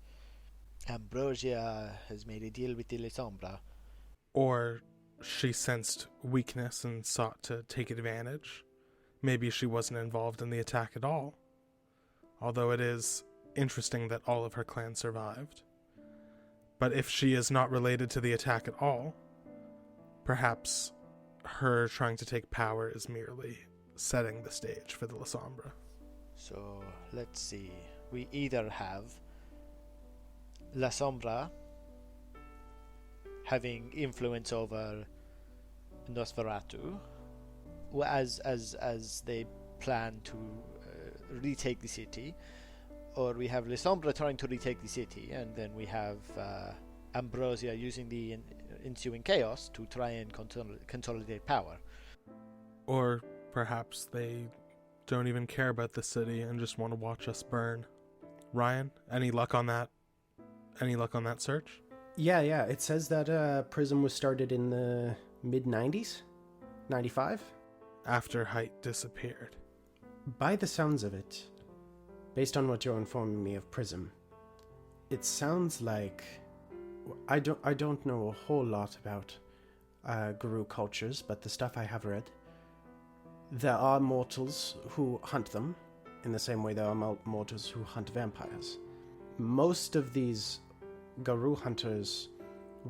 Speaker 3: Ambrosia has made a deal with the Sombra?
Speaker 2: Or she sensed weakness and sought to take advantage? Maybe she wasn't involved in the attack at all. Although it is interesting that all of her clan survived. But if she is not related to the attack at all, perhaps her trying to take power is merely setting the stage for the La Sombra.
Speaker 3: So, let's see. We either have La Sombra having influence over Nosferatu as they plan to retake the city, or we have La Sombra trying to retake the city, and then we have Ambrosia using the ensuing chaos to try and consolidate power.
Speaker 2: Or perhaps they don't even care about the city and just want to watch us burn. Ryan, any luck on that? Any luck on that search?
Speaker 1: Yeah, it says that Prism was started in the mid-90s? 95?
Speaker 2: After Height disappeared.
Speaker 1: By the sounds of it, based on what you're informing me of Prism, it sounds like... I don't know a whole lot about Guru cultures, but the stuff I have read, There are mortals who hunt them, in the same way there are mortals who hunt vampires. Most of these Garou hunters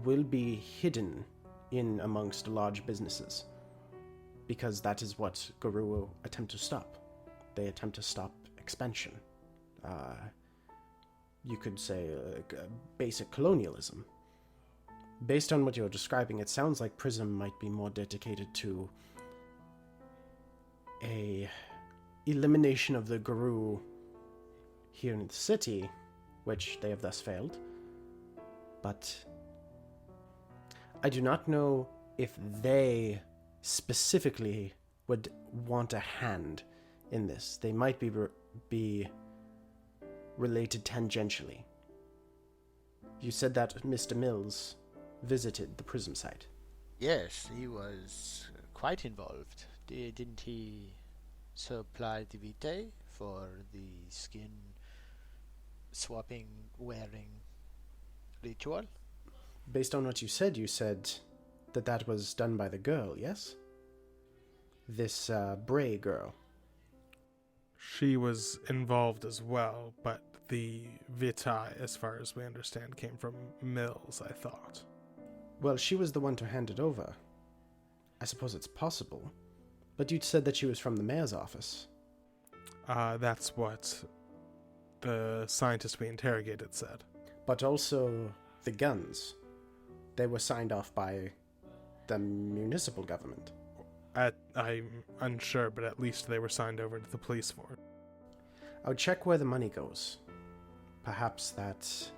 Speaker 1: will be hidden in amongst large businesses, because that is what Garou attempt to stop. They attempt to stop expansion. You could say basic colonialism. Based on what you're describing, it sounds like Prism might be more dedicated to a elimination of the Garou here in the city, which they have thus failed. But I do not know if they specifically would want a hand in this. They might be related tangentially. You said that Mr. Mills visited the Prism site.
Speaker 3: Yes, he was quite involved. Didn't he supply the vitae for the skin swapping wearing ritual?
Speaker 1: Based on what you said that was done by the girl, yes? This Bray girl.
Speaker 2: She was involved as well, but the vitae, as far as we understand, came from Mills, I thought.
Speaker 1: Well, she was the one to hand it over. I suppose it's possible. But you said that she was from the mayor's office.
Speaker 2: That's what the scientist we interrogated said.
Speaker 1: But also the guns. They were signed off by the municipal government.
Speaker 2: I'm unsure, but at least they were signed over to the police for.
Speaker 1: I would check where the money goes. Perhaps that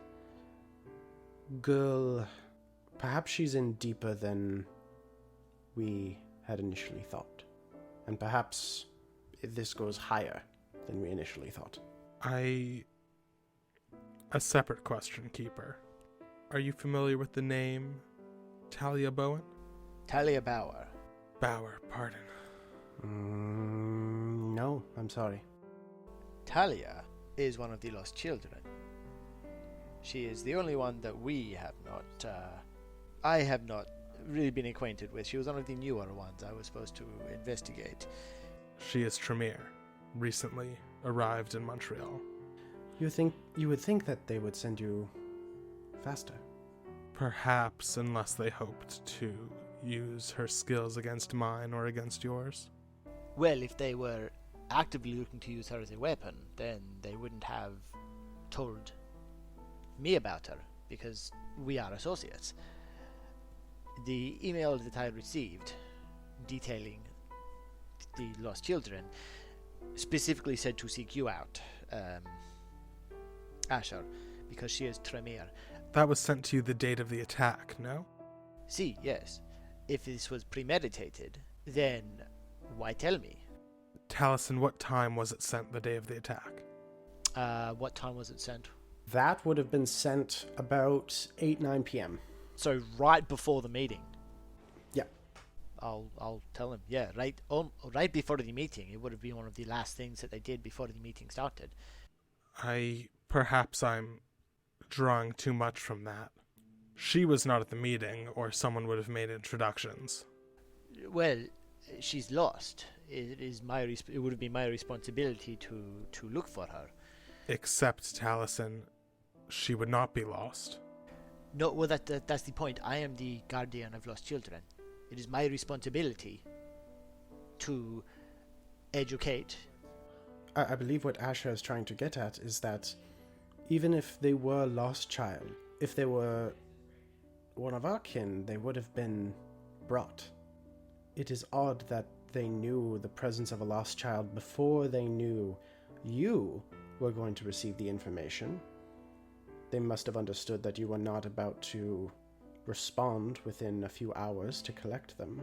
Speaker 1: girl... Perhaps she's in deeper than we had initially thought. And perhaps this goes higher than we initially thought.
Speaker 2: A separate question, Keeper. Are you familiar with the name Talia Bowen?
Speaker 3: Talia Bauer.
Speaker 2: Bauer, pardon.
Speaker 1: No, I'm sorry.
Speaker 3: Talia is one of the lost children. She is the only one that we have not, I have not really been acquainted with. She was one of the newer ones I was supposed to investigate.
Speaker 2: She is Tremere, recently arrived in Montreal.
Speaker 1: You would think that they would send you faster.
Speaker 2: Perhaps, unless they hoped to use her skills against mine or against yours.
Speaker 3: Well, if they were actively looking to use her as a weapon, then they wouldn't have told me about her, because we are associates. The email that I received detailing the lost children specifically said to seek you out, Asher, because she is Tremere.
Speaker 2: That was sent to you the date of the attack, no?
Speaker 3: See, yes. If this was premeditated, then why tell me?
Speaker 2: Talisen, what time was it sent the day of the attack?
Speaker 3: What time was it sent?
Speaker 1: That would have been sent about 9 p.m.
Speaker 3: So right before the meeting.
Speaker 1: Yeah.
Speaker 3: I'll tell him. Yeah, right before the meeting. It would have been one of the last things that they did before the meeting started.
Speaker 2: Perhaps I'm drawing too much from that. She was not at the meeting, or someone would have made introductions.
Speaker 3: Well, she's lost. It would have been my responsibility to look for her.
Speaker 2: Except, Talisen, she would not be lost.
Speaker 3: No, well, that's the point. I am the guardian of lost children. It is my responsibility to educate.
Speaker 1: I believe what Asher is trying to get at is that even if they were lost child, if they were one of our kin, they would have been brought. It is odd that they knew the presence of a lost child before they knew you were going to receive the information. They must have understood that you were not about to respond within a few hours to collect them.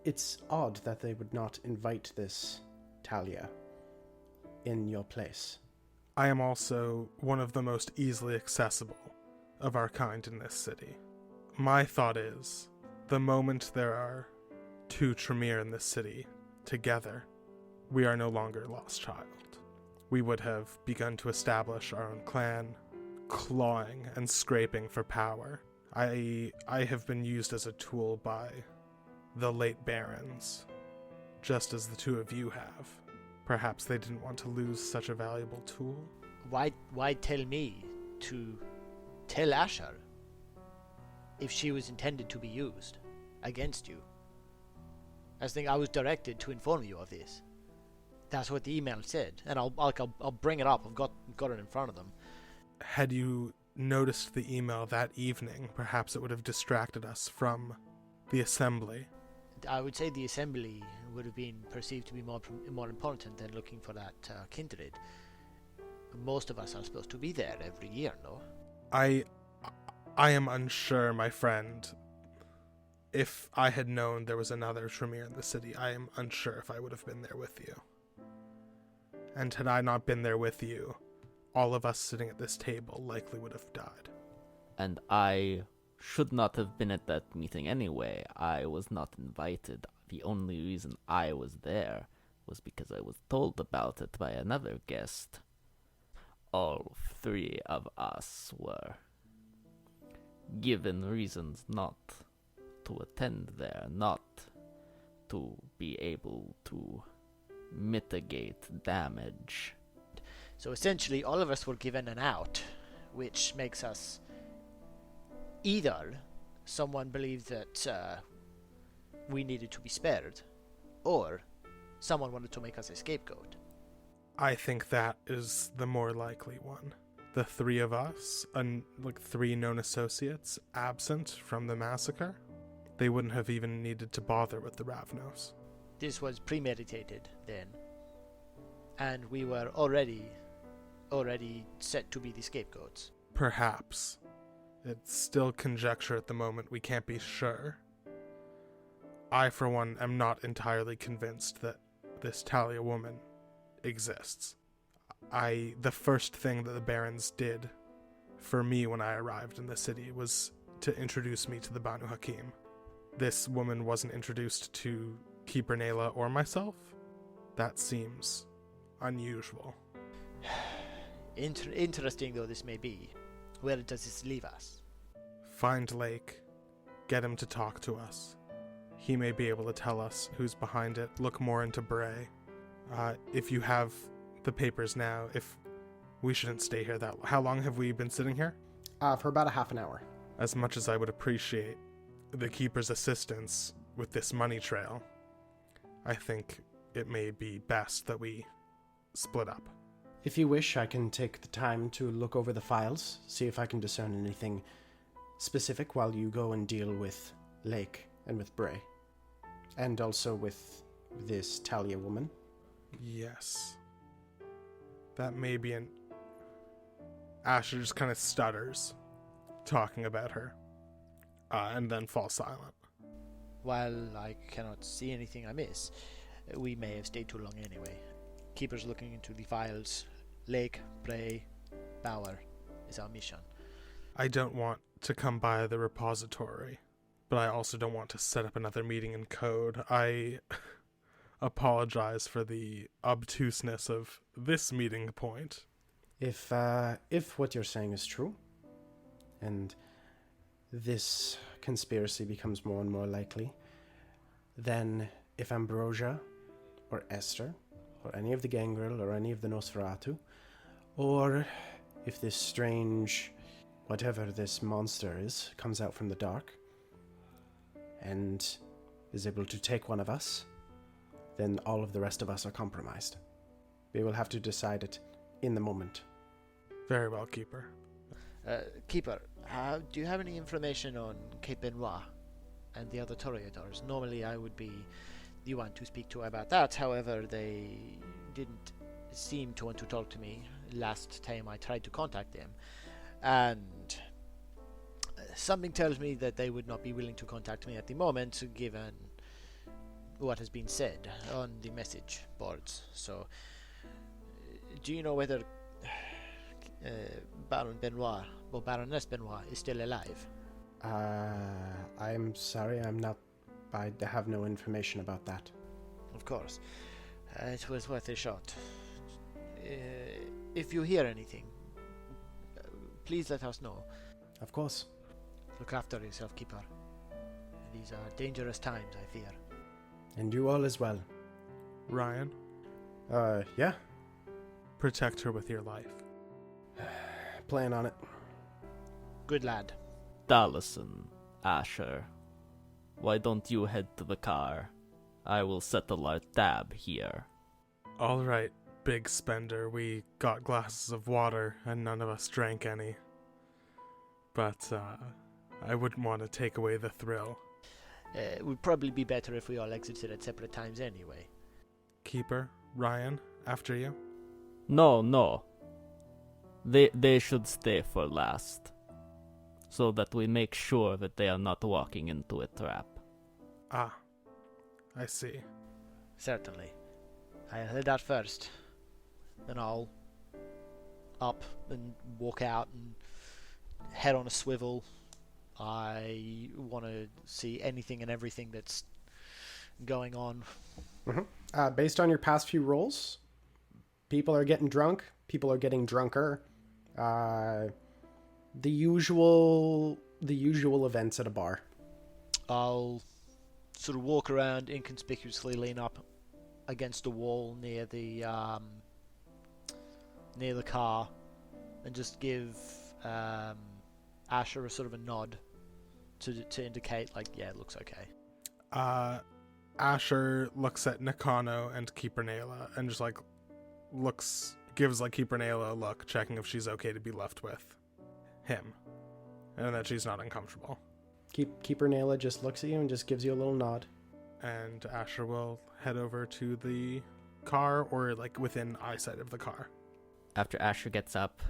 Speaker 1: It's odd that they would not invite this Talia in your place.
Speaker 2: I am also one of the most easily accessible of our kind in this city. My thought is, the moment there are two Tremere in this city together, we are no longer lost child. We would have begun to establish our own clan, clawing and scraping for power. I have been used as a tool by the late barons, just as the two of you have. Perhaps they didn't want to lose such a valuable tool.
Speaker 3: Why tell me to tell Asher if she was intended to be used against you? I was directed to inform you of this. That's what the email said, and I'll bring it up. I've got it in front of them.
Speaker 2: Had you noticed the email that evening, perhaps it would have distracted us from the assembly.
Speaker 3: I would say the assembly would have been perceived to be more important than looking for that kindred. Most of us are supposed to be there every year, no?
Speaker 2: I am unsure, my friend. If I had known there was another Tremere in the city, I am unsure if I would have been there with you. And had I not been there with you, all of us sitting at this table likely would have died.
Speaker 4: And I should not have been at that meeting anyway. I was not invited. The only reason I was there was because I was told about it by another guest. All three of us were given reasons not to attend there, not to be able to mitigate damage.
Speaker 3: So essentially, all of us were given an out, which makes us either someone believed that we needed to be spared, or someone wanted to make us a scapegoat.
Speaker 2: I think that is the more likely one. The three of us, like 3 known associates, absent from the massacre, they wouldn't have even needed to bother with the Ravnos.
Speaker 3: This was premeditated then, and we were already set to be the scapegoats.
Speaker 2: Perhaps. It's still conjecture at the moment, we can't be sure. I, for one, am not entirely convinced that this Talia woman exists. The first thing that the Barons did for me when I arrived in the city was to introduce me to the Banu Hakim. This woman wasn't introduced to Keeper Nayla or myself. That seems unusual.
Speaker 3: Interesting though this may be, where does this leave us?
Speaker 2: Find Lake. Get him to talk to us. He may be able to tell us who's behind it. Look more into Bray. If you have the papers now, if we shouldn't stay here that long. How long have we been sitting here?
Speaker 1: For about a half an hour.
Speaker 2: As much as I would appreciate the Keeper's assistance with this money trail, I think it may be best that we split up.
Speaker 1: If you wish, I can take the time to look over the files, see if I can discern anything specific while you go and deal with Lake and with Bray. And also with this Talia woman.
Speaker 2: Yes. That may be an... Asher just kind of stutters, talking about her, and then falls silent.
Speaker 3: While I cannot see anything amiss, we may have stayed too long anyway. Keeper's looking into the files. Lake, Bray, Bauer is our mission.
Speaker 2: I don't want to come by the repository, but I also don't want to set up another meeting in code. I apologize for the obtuseness of this meeting point.
Speaker 1: If what you're saying is true, and this conspiracy becomes more and more likely, then if Ambrosia, or Esther, or any of the Gangrel, or any of the Nosferatu, or if this strange, whatever this monster is, comes out from the dark, and is able to take one of us, then all of the rest of us are compromised. We will have to decide it in the moment.
Speaker 2: Very well, Keeper.
Speaker 3: Keeper, do you have any information on Cape Benoit and the other Toreadors? Normally I would be the one to speak to about that, however, they didn't seem to want to talk to me last time I tried to contact them. And something tells me that they would not be willing to contact me at the moment, given what has been said on the message boards. So, do you know whether Baron Benoit or Baroness Benoit is still alive?
Speaker 1: I'm sorry, I have no information about that.
Speaker 3: Of course. It was worth a shot. If you hear anything, please let us know.
Speaker 1: Of course.
Speaker 3: Look after yourself, Keeper. These are dangerous times, I fear.
Speaker 1: And you all as well.
Speaker 2: Ryan,
Speaker 1: Yeah,
Speaker 2: protect her with your life.
Speaker 1: plan on it.
Speaker 3: Good lad.
Speaker 4: Talisen, Asher, why don't you head to the car? I will settle our tab here.
Speaker 2: All right, big spender. We got glasses of water, and none of us drank any. But, I wouldn't want to take away the thrill.
Speaker 3: It would probably be better if we all exited at separate times anyway.
Speaker 2: Keeper, Ryan, after you.
Speaker 4: No. They should stay for last, so that we make sure that they are not walking into a trap.
Speaker 2: Ah, I see.
Speaker 3: Certainly. I'll head out first. Then I'll up and walk out and head on a swivel. I want to see anything and everything that's going on.
Speaker 1: Based on your past few rolls, people are getting drunk. People are getting drunker. The usual events at a bar.
Speaker 3: I'll sort of walk around inconspicuously, lean up against a wall near the car, and just give Asher a sort of a nod to indicate, like, yeah, it looks okay.
Speaker 2: Asher looks at Nakano and Keeper Naila and just gives Keeper Naila a look, checking if she's okay to be left with him and that she's not uncomfortable.
Speaker 1: Keeper Naila just looks at you and just gives you a little nod.
Speaker 2: And Asher will head over to the car, or within eyesight of the car.
Speaker 4: After Asher gets up,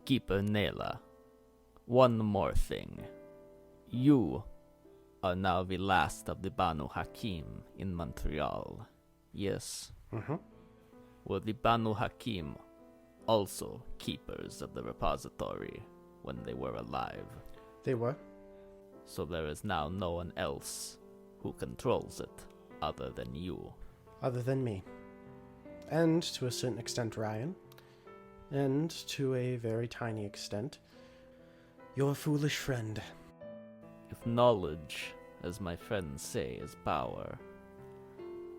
Speaker 4: Keeper Naila, one more thing. You are now the last of the Banu Hakim in Montreal. Yes?
Speaker 1: Mm-hmm.
Speaker 4: Were the Banu Hakim also keepers of the repository when they were alive?
Speaker 1: They were.
Speaker 4: So there is now no one else who controls it other than you.
Speaker 1: Other than me. And to a certain extent, Ryan. And to a very tiny extent, your foolish friend.
Speaker 4: If knowledge, as my friends say, is power,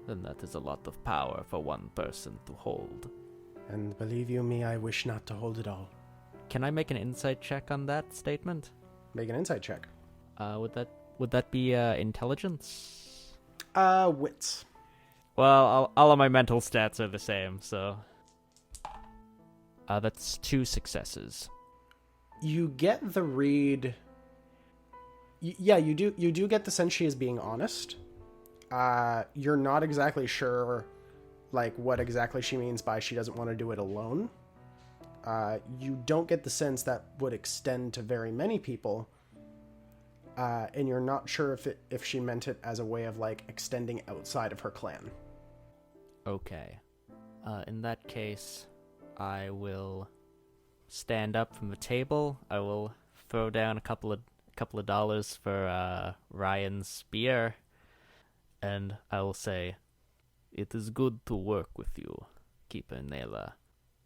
Speaker 4: then that is a lot of power for one person to hold.
Speaker 1: And believe you me, I wish not to hold it all.
Speaker 4: Can I make an insight check on that statement?
Speaker 1: Make an insight check.
Speaker 4: Would that be intelligence?
Speaker 1: Wits.
Speaker 4: Well, all of my mental stats are the same, so that's 2 successes.
Speaker 1: You get the read. Yeah, you do get the sense she is being honest. You're not exactly sure, what exactly she means by she doesn't want to do it alone. You don't get the sense that would extend to very many people. And you're not sure if she meant it as a way of, extending outside of her clan.
Speaker 4: Okay. In that case, I will stand up from the table. I will throw down a couple of dollars for Ryan's spear, and I will say, "It is good to work with you, Keeper Naila.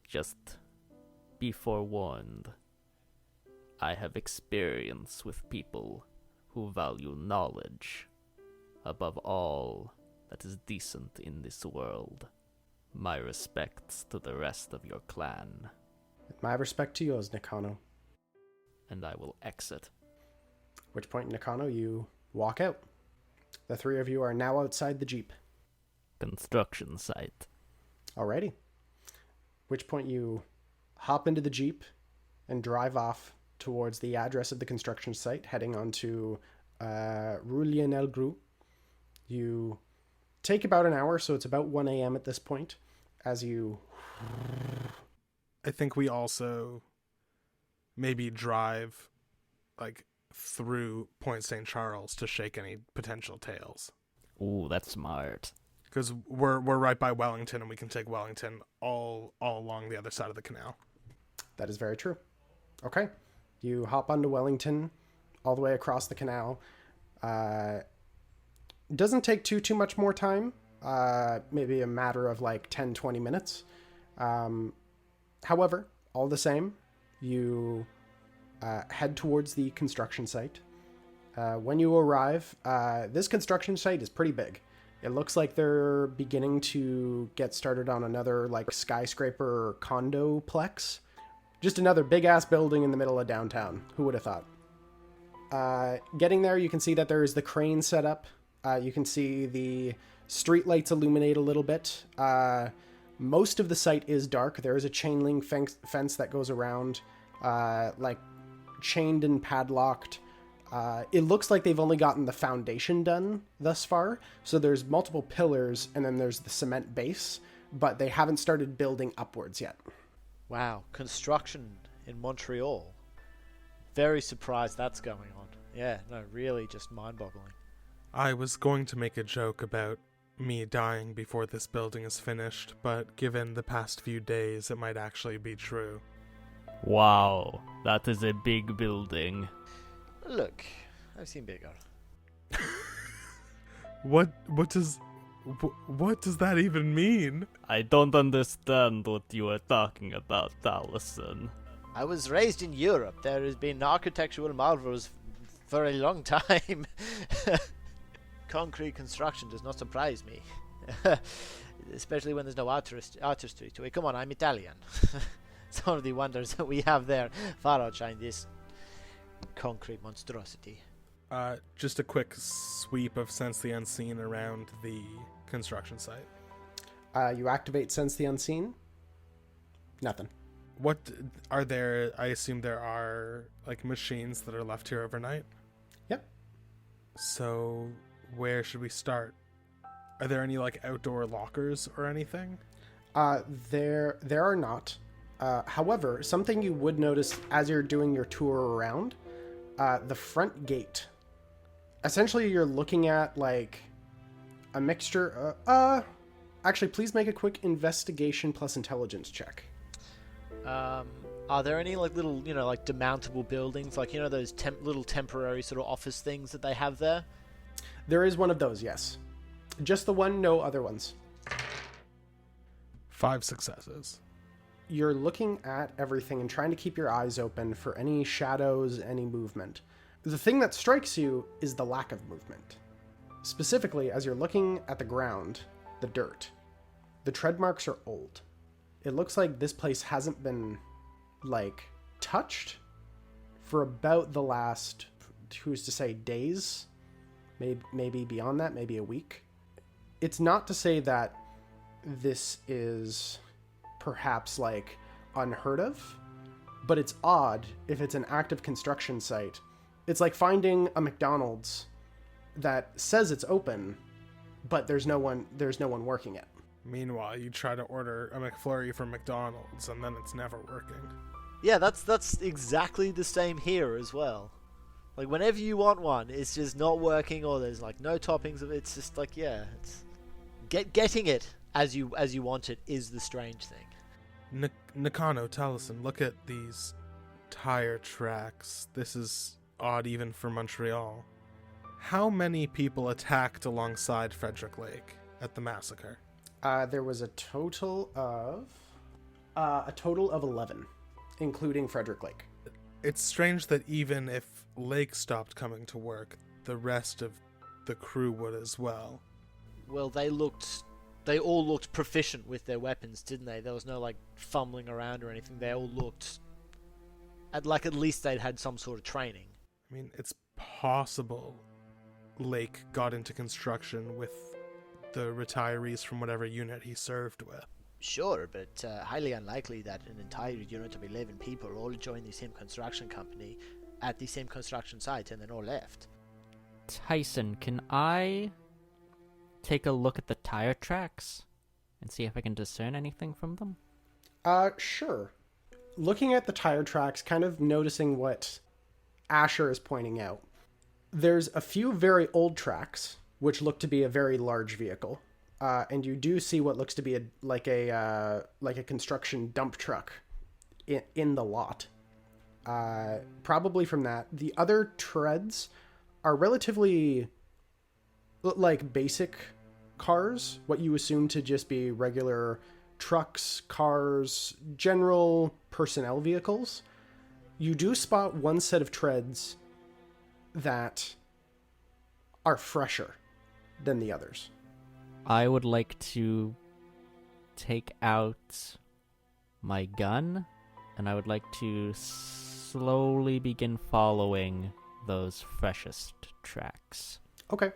Speaker 4: Just be forewarned. I have experience with people who value knowledge above all that is decent in this world. My respects to the rest of your clan."
Speaker 1: My respect to yours, Nakano.
Speaker 4: And I will exit.
Speaker 1: At which point, Nakano, you walk out. The 3 of you are now outside the Jeep.
Speaker 4: Construction site.
Speaker 1: Alrighty. Which point you hop into the Jeep and drive off towards the address of the construction site, heading onto Rue Lionel Gru. You take about an hour, so it's about 1 a.m. at this point, as you...
Speaker 2: I think we also maybe drive through Point St. Charles to shake any potential tails.
Speaker 4: Ooh, that's smart.
Speaker 2: Because we're right by Wellington, and we can take Wellington all along the other side of the canal.
Speaker 1: That is very true. Okay. You hop onto Wellington all the way across the canal. Doesn't take too much more time. Maybe a matter of 10, 20 minutes. However, all the same, you head towards the construction site. When you arrive, this construction site is pretty big. It looks like they're beginning to get started on another like skyscraper or condo-plex. Just another big-ass building in the middle of downtown. Who would have thought? Getting there, you can see that there is the crane set up. You can see the streetlights illuminate a little bit. Most of the site is dark. There is a chain link fence that goes around, like chained and padlocked. It looks like they've only gotten the foundation done thus far. So there's multiple pillars and then there's the cement base, but they haven't started building upwards yet.
Speaker 3: Wow, construction in Montreal. Very surprised that's going on. Yeah, no, really just mind-boggling.
Speaker 2: I was going to make a joke about me dying before this building is finished, but given the past few days, it might actually be true.
Speaker 4: Wow, that is a big building.
Speaker 3: Look, I've seen bigger.
Speaker 2: What does that even mean?
Speaker 4: I don't understand what you are talking about, Talisen.
Speaker 3: I was raised in Europe. There has been architectural marvels for a long time. Concrete construction does not surprise me. Especially when there's no artistry to it. Come on, I'm Italian. Some of the wonders that we have there far outshine this concrete monstrosity.
Speaker 2: Just a quick sweep of Sense the Unseen around the construction site.
Speaker 1: You activate Sense the Unseen. Nothing.
Speaker 2: What are there? I assume there are like machines that are left here overnight.
Speaker 1: Yep.
Speaker 2: So where should we start? Are there any like outdoor lockers or anything?
Speaker 1: There are not. However, something you would notice as you're doing your tour around, the front gate. Essentially, you're looking at like a mixture. Actually, please make a quick investigation plus intelligence check.
Speaker 3: Are there any like little, like demountable buildings, like those little temporary sort of office things that they have there?
Speaker 1: There is one of those, yes. Just the one, no other ones.
Speaker 2: 5 successes.
Speaker 1: You're looking at everything and trying to keep your eyes open for any shadows, any movement. The thing that strikes you is the lack of movement. Specifically, as you're looking at the ground, the dirt, the tread marks are old. It looks like this place hasn't been, touched for about the last, who's to say, days? Maybe beyond that, maybe a week. It's not to say that this is perhaps, unheard of, but it's odd if it's an active construction site. It's like finding a McDonald's that says it's open, but there's no one working it.
Speaker 2: Meanwhile, you try to order a McFlurry from McDonald's, and then it's never working.
Speaker 3: Yeah, that's exactly the same here as well. Like, whenever you want one, it's just not working, or there's, no toppings of it. It's just, it's... Getting it as you want it is the strange thing.
Speaker 2: Nakano, Talisen, look at these tire tracks. This is odd even for Montreal. How many people attacked alongside Frederick Lake at the massacre?
Speaker 1: There was a total of 11, including Frederick Lake.
Speaker 2: It's strange that even if Lake stopped coming to work, the rest of the crew would as well.
Speaker 3: Well, they all looked proficient with their weapons, didn't they? There was no fumbling around or anything. They all looked at least they'd had some sort of training.
Speaker 2: I mean, it's possible Lake got into construction with the retirees from whatever unit he served with.
Speaker 3: Sure, but highly unlikely that an entire unit of 11 people all joined the same construction company at the same construction site and then all left.
Speaker 4: Tyson, can I take a look at the tire tracks and see if I can discern anything from them?
Speaker 1: Sure. Looking at the tire tracks, kind of noticing what Asher is pointing out. There's a few very old tracks, which look to be a very large vehicle. And you do see what looks to be a construction dump truck in the lot. Probably from that. The other treads are relatively basic cars, what you assume to just be regular trucks, cars, general personnel vehicles. You do spot one set of treads that are fresher than the others.
Speaker 4: I would like to take out my gun, and I would like to slowly begin following those freshest tracks.
Speaker 1: Okay.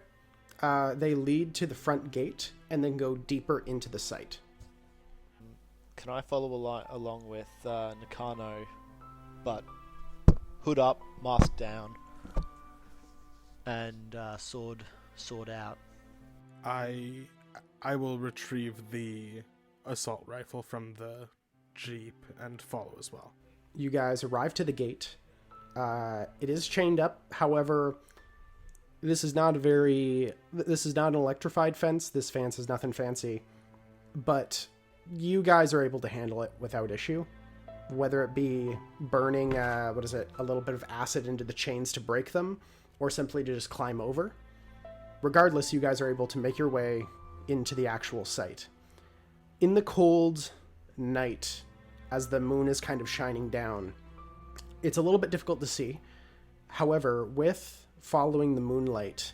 Speaker 1: They lead to the front gate and then go deeper into the site.
Speaker 3: Can I follow along with Nakano, but hood up, mask down, and sword out?
Speaker 2: I will retrieve the assault rifle from the jeep and follow as well.
Speaker 1: You guys arrive to the gate. It is chained up. However, this is not an electrified fence. This fence is nothing fancy, but you guys are able to handle it without issue. Whether it be burning, a little bit of acid into the chains to break them, or simply to just climb over. Regardless, you guys are able to make your way into the actual site. In the cold night, as the moon is kind of shining down, it's a little bit difficult to see. However, with following the moonlight,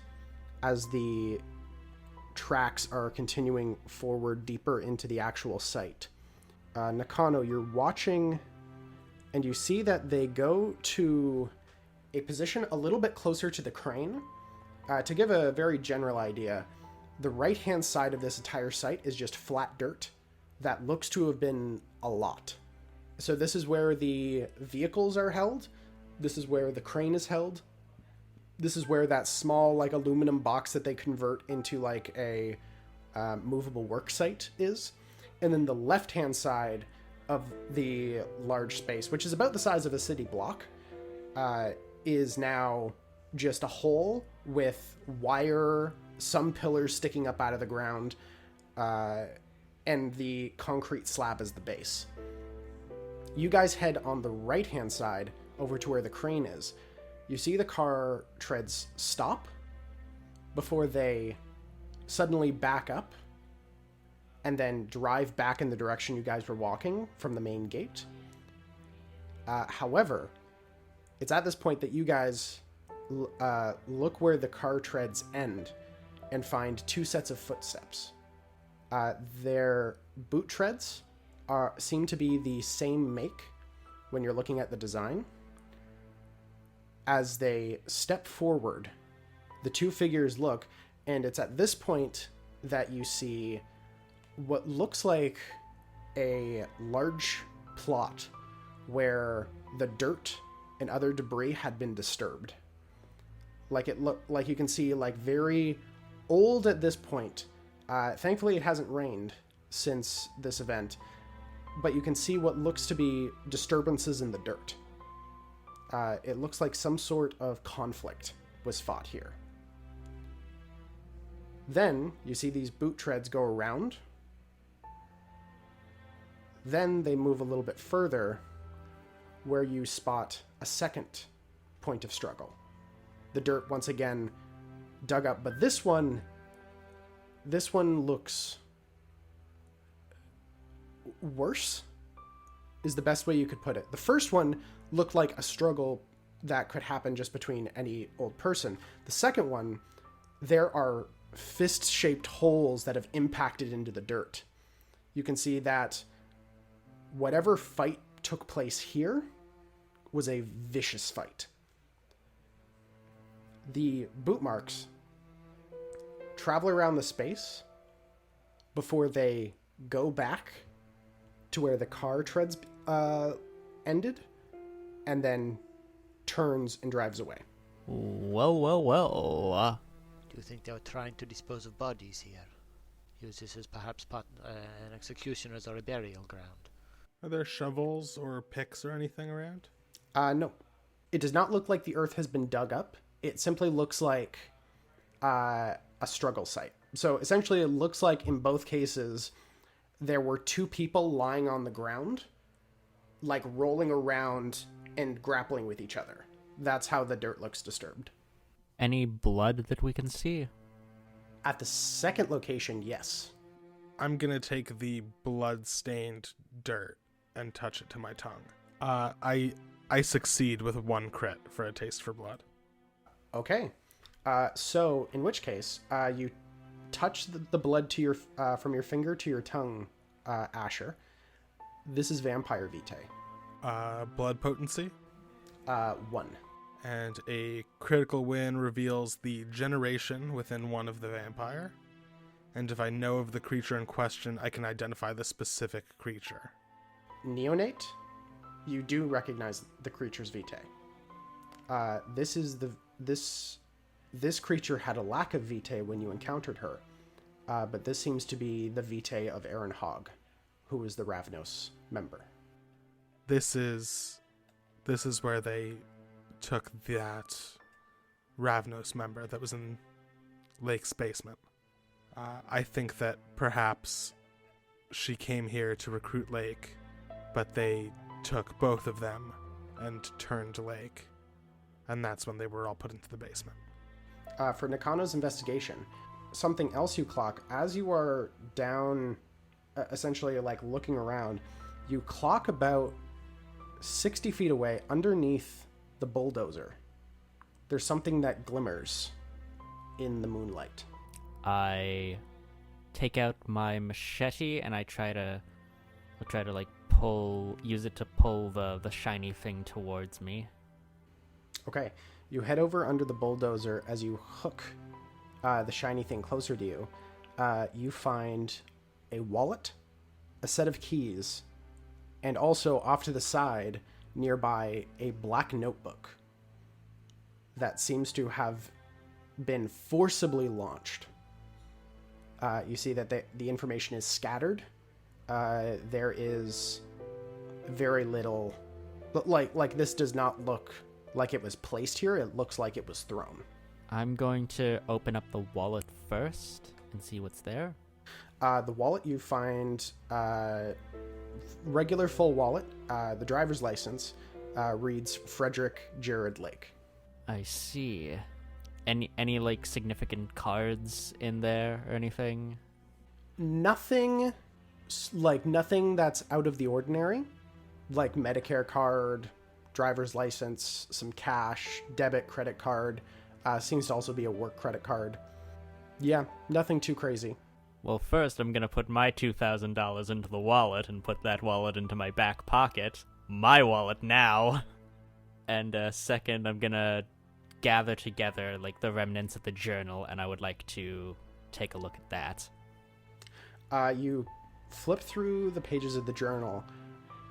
Speaker 1: as the tracks are continuing forward deeper into the actual site, Nakano, you're watching, and you see that they go to a position a little bit closer to the crane. To give a very general idea, the right-hand side of this entire site is just flat dirt that looks to have been a lot. So this is where the vehicles are held. This is where the crane is held. This is where that small, like, aluminum box that they convert into, like, a movable work site is. And then the left-hand side of the large space, which is about the size of a city block, is now just a hole with wire, some pillars sticking up out of the ground, and the concrete slab as the base. You guys head on the right-hand side over to where the crane is. You see the car treads stop before they suddenly back up and then drive back in the direction you guys were walking from the main gate. However, it's at this point that you guys look where the car treads end and find two sets of footsteps. Their boot treads seem to be the same make when you're looking at the design. As they step forward, the two figures look, and it's at this point that you see what looks like a large plot where the dirt and other debris had been disturbed. Like you can see, like, very old at this point. Thankfully, it hasn't rained since this event, but you can see what looks to be disturbances in the dirt. It looks like some sort of conflict was fought here. Then you see these boot treads go around. Then they move a little bit further, where you spot a second point of struggle. The dirt once again dug up, but this one looks worse, is the best way you could put it. The first one looked like a struggle that could happen just between any old person. The second one, there are fist-shaped holes that have impacted into the dirt. You can see that whatever fight took place here was a vicious fight. The boot marks travel around the space before they go back to where the car treads ended, and then turns and drives away.
Speaker 4: Well.
Speaker 3: Do you think they were trying to dispose of bodies here? Use this as perhaps an executioner's or a burial ground?
Speaker 2: Are there shovels or picks or anything around?
Speaker 1: No. It does not look like the earth has been dug up. It simply looks like a struggle site. So essentially it looks like in both cases there were two people lying on the ground, like rolling around and grappling with each other. That's how the dirt looks disturbed.
Speaker 4: Any blood that we can see?
Speaker 1: At the second location, yes.
Speaker 2: I'm gonna take the blood-stained dirt and touch it to my tongue. I succeed with 1 crit for a taste for blood.
Speaker 1: Okay. So in which case, you touch the blood to your from your finger to your tongue, Asher. This is vampire vitae.
Speaker 2: Blood potency.
Speaker 1: 1.
Speaker 2: And a critical win reveals the generation within one of the vampire. And if I know of the creature in question, I can identify the specific creature.
Speaker 1: Neonate, you do recognize the creature's vitae. This creature had a lack of vitae when you encountered her, but this seems to be the vitae of Aaron Hogg, who is the Ravnos member.
Speaker 2: This is where they took that Ravnos member that was in Lake's basement. I think that perhaps she came here to recruit Lake, but they took both of them and turned Lake, and that's when they were all put into the basement.
Speaker 1: For Nakano's investigation, something else you clock, as you are down, essentially like looking around, you clock about 60 feet away underneath the bulldozer. There's something that glimmers in the moonlight.
Speaker 4: I take out my machete and I'll try to like use it to pull the shiny thing towards me.
Speaker 1: Okay, you head over under the bulldozer. As you hook the shiny thing closer to you, you find a wallet, a set of keys, and also off to the side, nearby, a black notebook that seems to have been forcibly launched. You see that the information is scattered. There is very little... Like this does not look like it was placed here. It looks like it was thrown.
Speaker 4: I'm going to open up the wallet first and see what's there.
Speaker 1: The wallet, you find regular full wallet. The driver's license reads Frederick Jared Lake.
Speaker 4: I see. Any like significant cards in there or anything?
Speaker 1: Nothing that's out of the ordinary, like Medicare card, driver's license, some cash, debit, credit card. Seems to also be a work credit card. Yeah, nothing too crazy.
Speaker 4: Well, first I'm gonna put my $2,000 into the wallet and put that wallet into my back pocket. My wallet now. And second, I'm gonna gather together like the remnants of the journal, and I would like to take a look at that.
Speaker 1: You flip through the pages of the journal.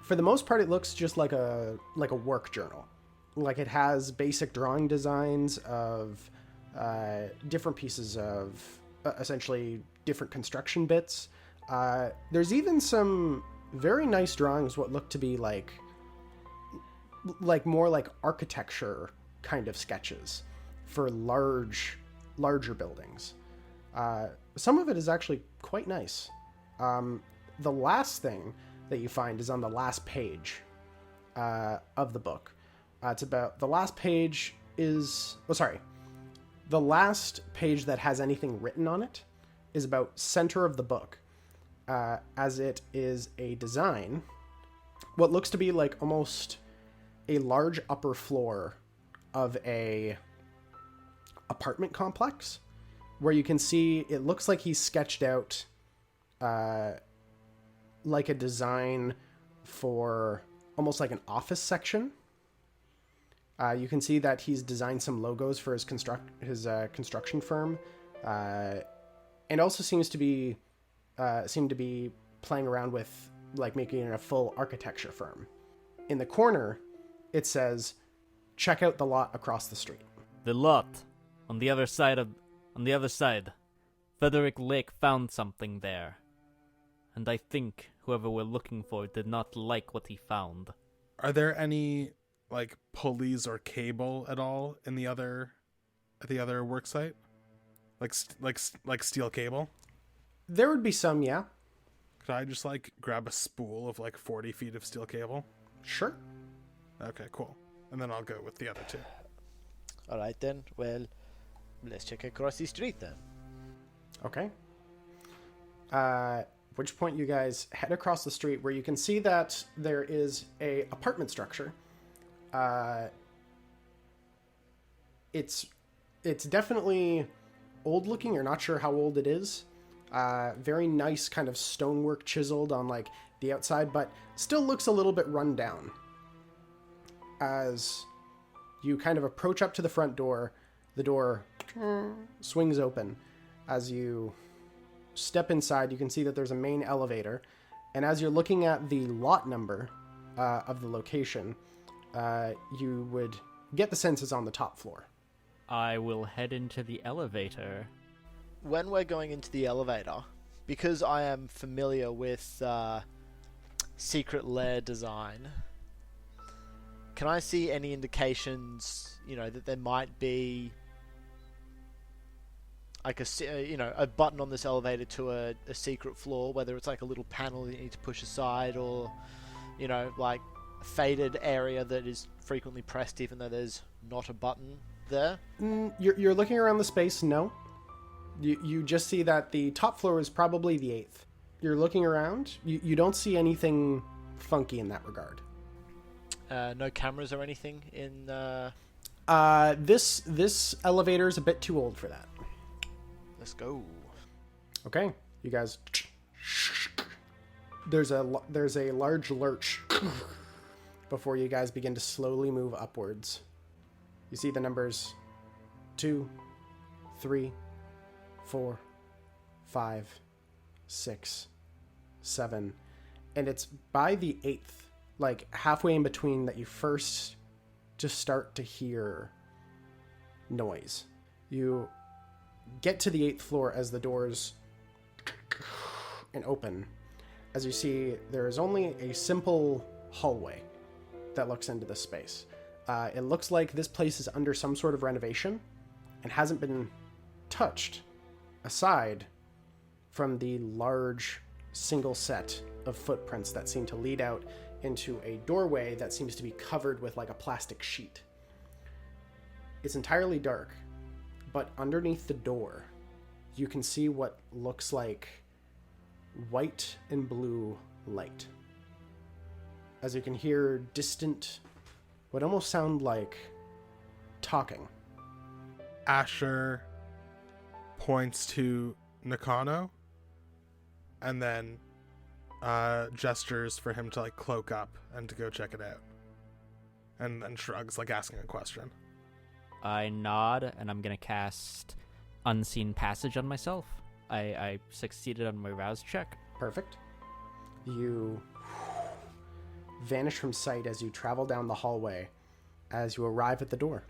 Speaker 1: For the most part, it looks just like a work journal. Like it has basic drawing designs of different pieces of essentially different construction bits. There's even some very nice drawings, what look to be like more like architecture kind of sketches for larger buildings. Some of it is actually quite nice. The last thing that you find is on the last page of the book. It's about the last page is... Oh, sorry. The last page that has anything written on it is about center of the book, as it is a design, what looks to be like almost a large upper floor of a apartment complex, where you can see it looks like he's sketched out like a design for almost like an office section. You can see that he's designed some logos for his construction firm, and also seems to be playing around with like making it a full architecture firm. In the corner, it says, "Check out the lot across the street."
Speaker 4: The lot on the other side. Frederick Lake found something there, and I think whoever we're looking for did not like what he found.
Speaker 2: Are there any like pulleys or cable at all in the other work site? Like steel cable?
Speaker 1: There would be some, yeah.
Speaker 2: Could I just like grab a spool of like 40 feet of steel cable?
Speaker 1: Sure.
Speaker 2: Okay, cool. And then I'll go with the other two.
Speaker 3: All right then. Well, let's check across the street then.
Speaker 1: Okay. At which point you guys head across the street, where you can see that there is a apartment structure. It's definitely old looking. You're not sure how old it is. Very nice kind of stonework chiseled on like the outside, but still looks a little bit run down. As you kind of approach up to the front door, the door swings open. As you step inside, you can see that there's a main elevator. And as you're looking at the lot number of the location, you would get the sense it's on the top floor.
Speaker 4: I will head into the elevator.
Speaker 3: When we're going into the elevator, because I am familiar with secret lair design, can I see any indications, that there might be like a button on this elevator to a secret floor, whether it's like a little panel that you need to push aside, or like a faded area that is frequently pressed even though there's not a button there?
Speaker 1: You're looking around the space, no. You just see that the top floor is probably the 8th. You're looking around, you don't see anything funky in that regard.
Speaker 3: No cameras or anything in...
Speaker 1: This elevator is a bit too old for that.
Speaker 3: Let's go.
Speaker 1: Okay, you guys... There's a large lurch before you guys begin to slowly move upwards. You see the numbers 2, 3, 4, 5, 6, 7, and it's by the 8th, like halfway in between, that you first just start to hear noise. You get to the 8th floor as the doors and open, as you see there is only a simple hallway that looks into this space. It looks like this place is under some sort of renovation and hasn't been touched, aside from the large single set of footprints that seem to lead out into a doorway that seems to be covered with like a plastic sheet. It's entirely dark, but underneath the door, you can see what looks like white and blue light. As you can hear distant, what almost sound like talking.
Speaker 2: Asher points to Nakano and then gestures for him to like cloak up and to go check it out, and then shrugs, like asking a question.
Speaker 4: I nod, and I'm gonna cast Unseen Passage on myself. I succeeded on my rouse check.
Speaker 1: Perfect. You vanish from sight as you travel down the hallway. As you arrive at the door,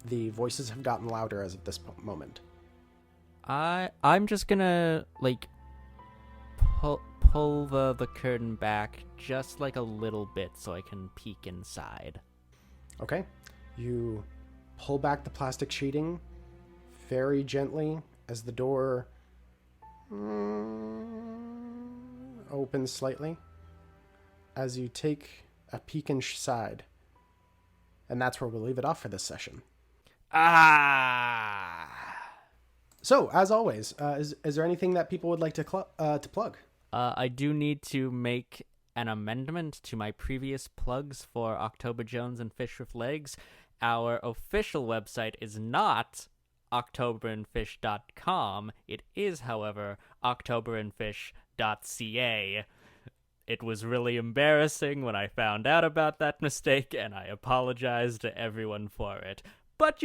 Speaker 1: the voices have gotten louder as of this moment.
Speaker 4: I'm just gonna like pull the curtain back just like a little bit so I can peek inside.
Speaker 1: Okay. You pull back the plastic sheeting very gently as the door opens slightly. As you take a peek inside. And that's where we'll leave it off for this session. So, as always, is there anything that people would like to plug?
Speaker 4: I do need to make an amendment to my previous plugs for October Jones and Fish with Legs. Our official website is not octoberandfish.com. It is, however, octoberandfish.ca. It was really embarrassing when I found out about that mistake, and I apologize to everyone for it. But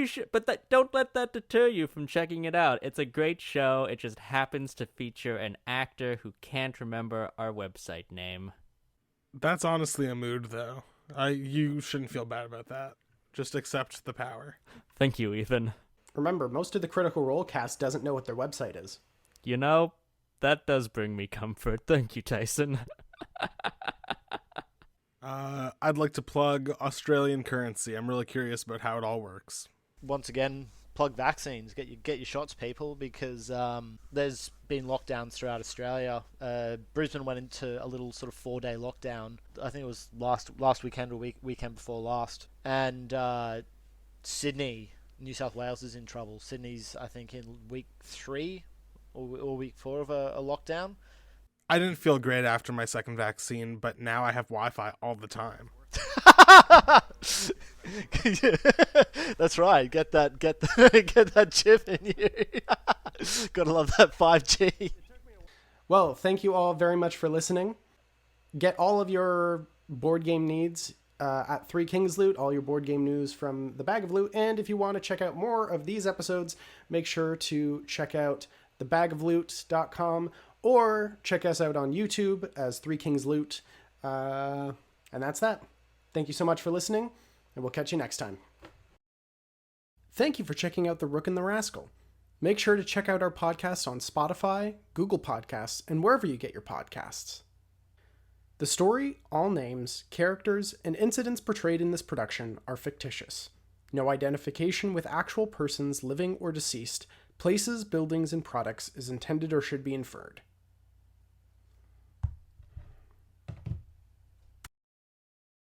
Speaker 4: don't let that deter you from checking it out. It's a great show. It just happens to feature an actor who can't remember our website name.
Speaker 2: That's honestly a mood, though. You shouldn't feel bad about that. Just accept the power.
Speaker 4: Thank you, Ethan.
Speaker 1: Remember, most of the Critical Role cast doesn't know what their website is.
Speaker 4: That does bring me comfort. Thank you, Tyson.
Speaker 2: I'd like to plug Australian currency. I'm really curious about how it all works.
Speaker 3: Once again, plug vaccines. Get your shots, people, because there's been lockdowns throughout Australia. Brisbane went into a little sort of 4-day lockdown. I think it was last weekend or weekend before last. And Sydney, New South Wales is in trouble. Sydney's, I think, in week 3 or week 4 of a lockdown.
Speaker 2: I didn't feel great after my second vaccine, but now I have Wi-Fi all the time.
Speaker 3: That's right. Get that chip in you. Gotta love that 5G.
Speaker 1: Well, thank you all very much for listening. Get all of your board game needs at Three Kings Loot, all your board game news from the Bag of Loot. And if you want to check out more of these episodes, make sure to check out thebagofloot.com or check us out on YouTube as Three Kings Loot. And that's that. Thank you so much for listening, and we'll catch you next time. Thank you for checking out The Rook and the Rascal. Make sure to check out our podcast on Spotify, Google Podcasts, and wherever you get your podcasts. The story, all names, characters, and incidents portrayed in this production are fictitious. No identification with actual persons living or deceased, places, buildings, and products is intended or should be inferred.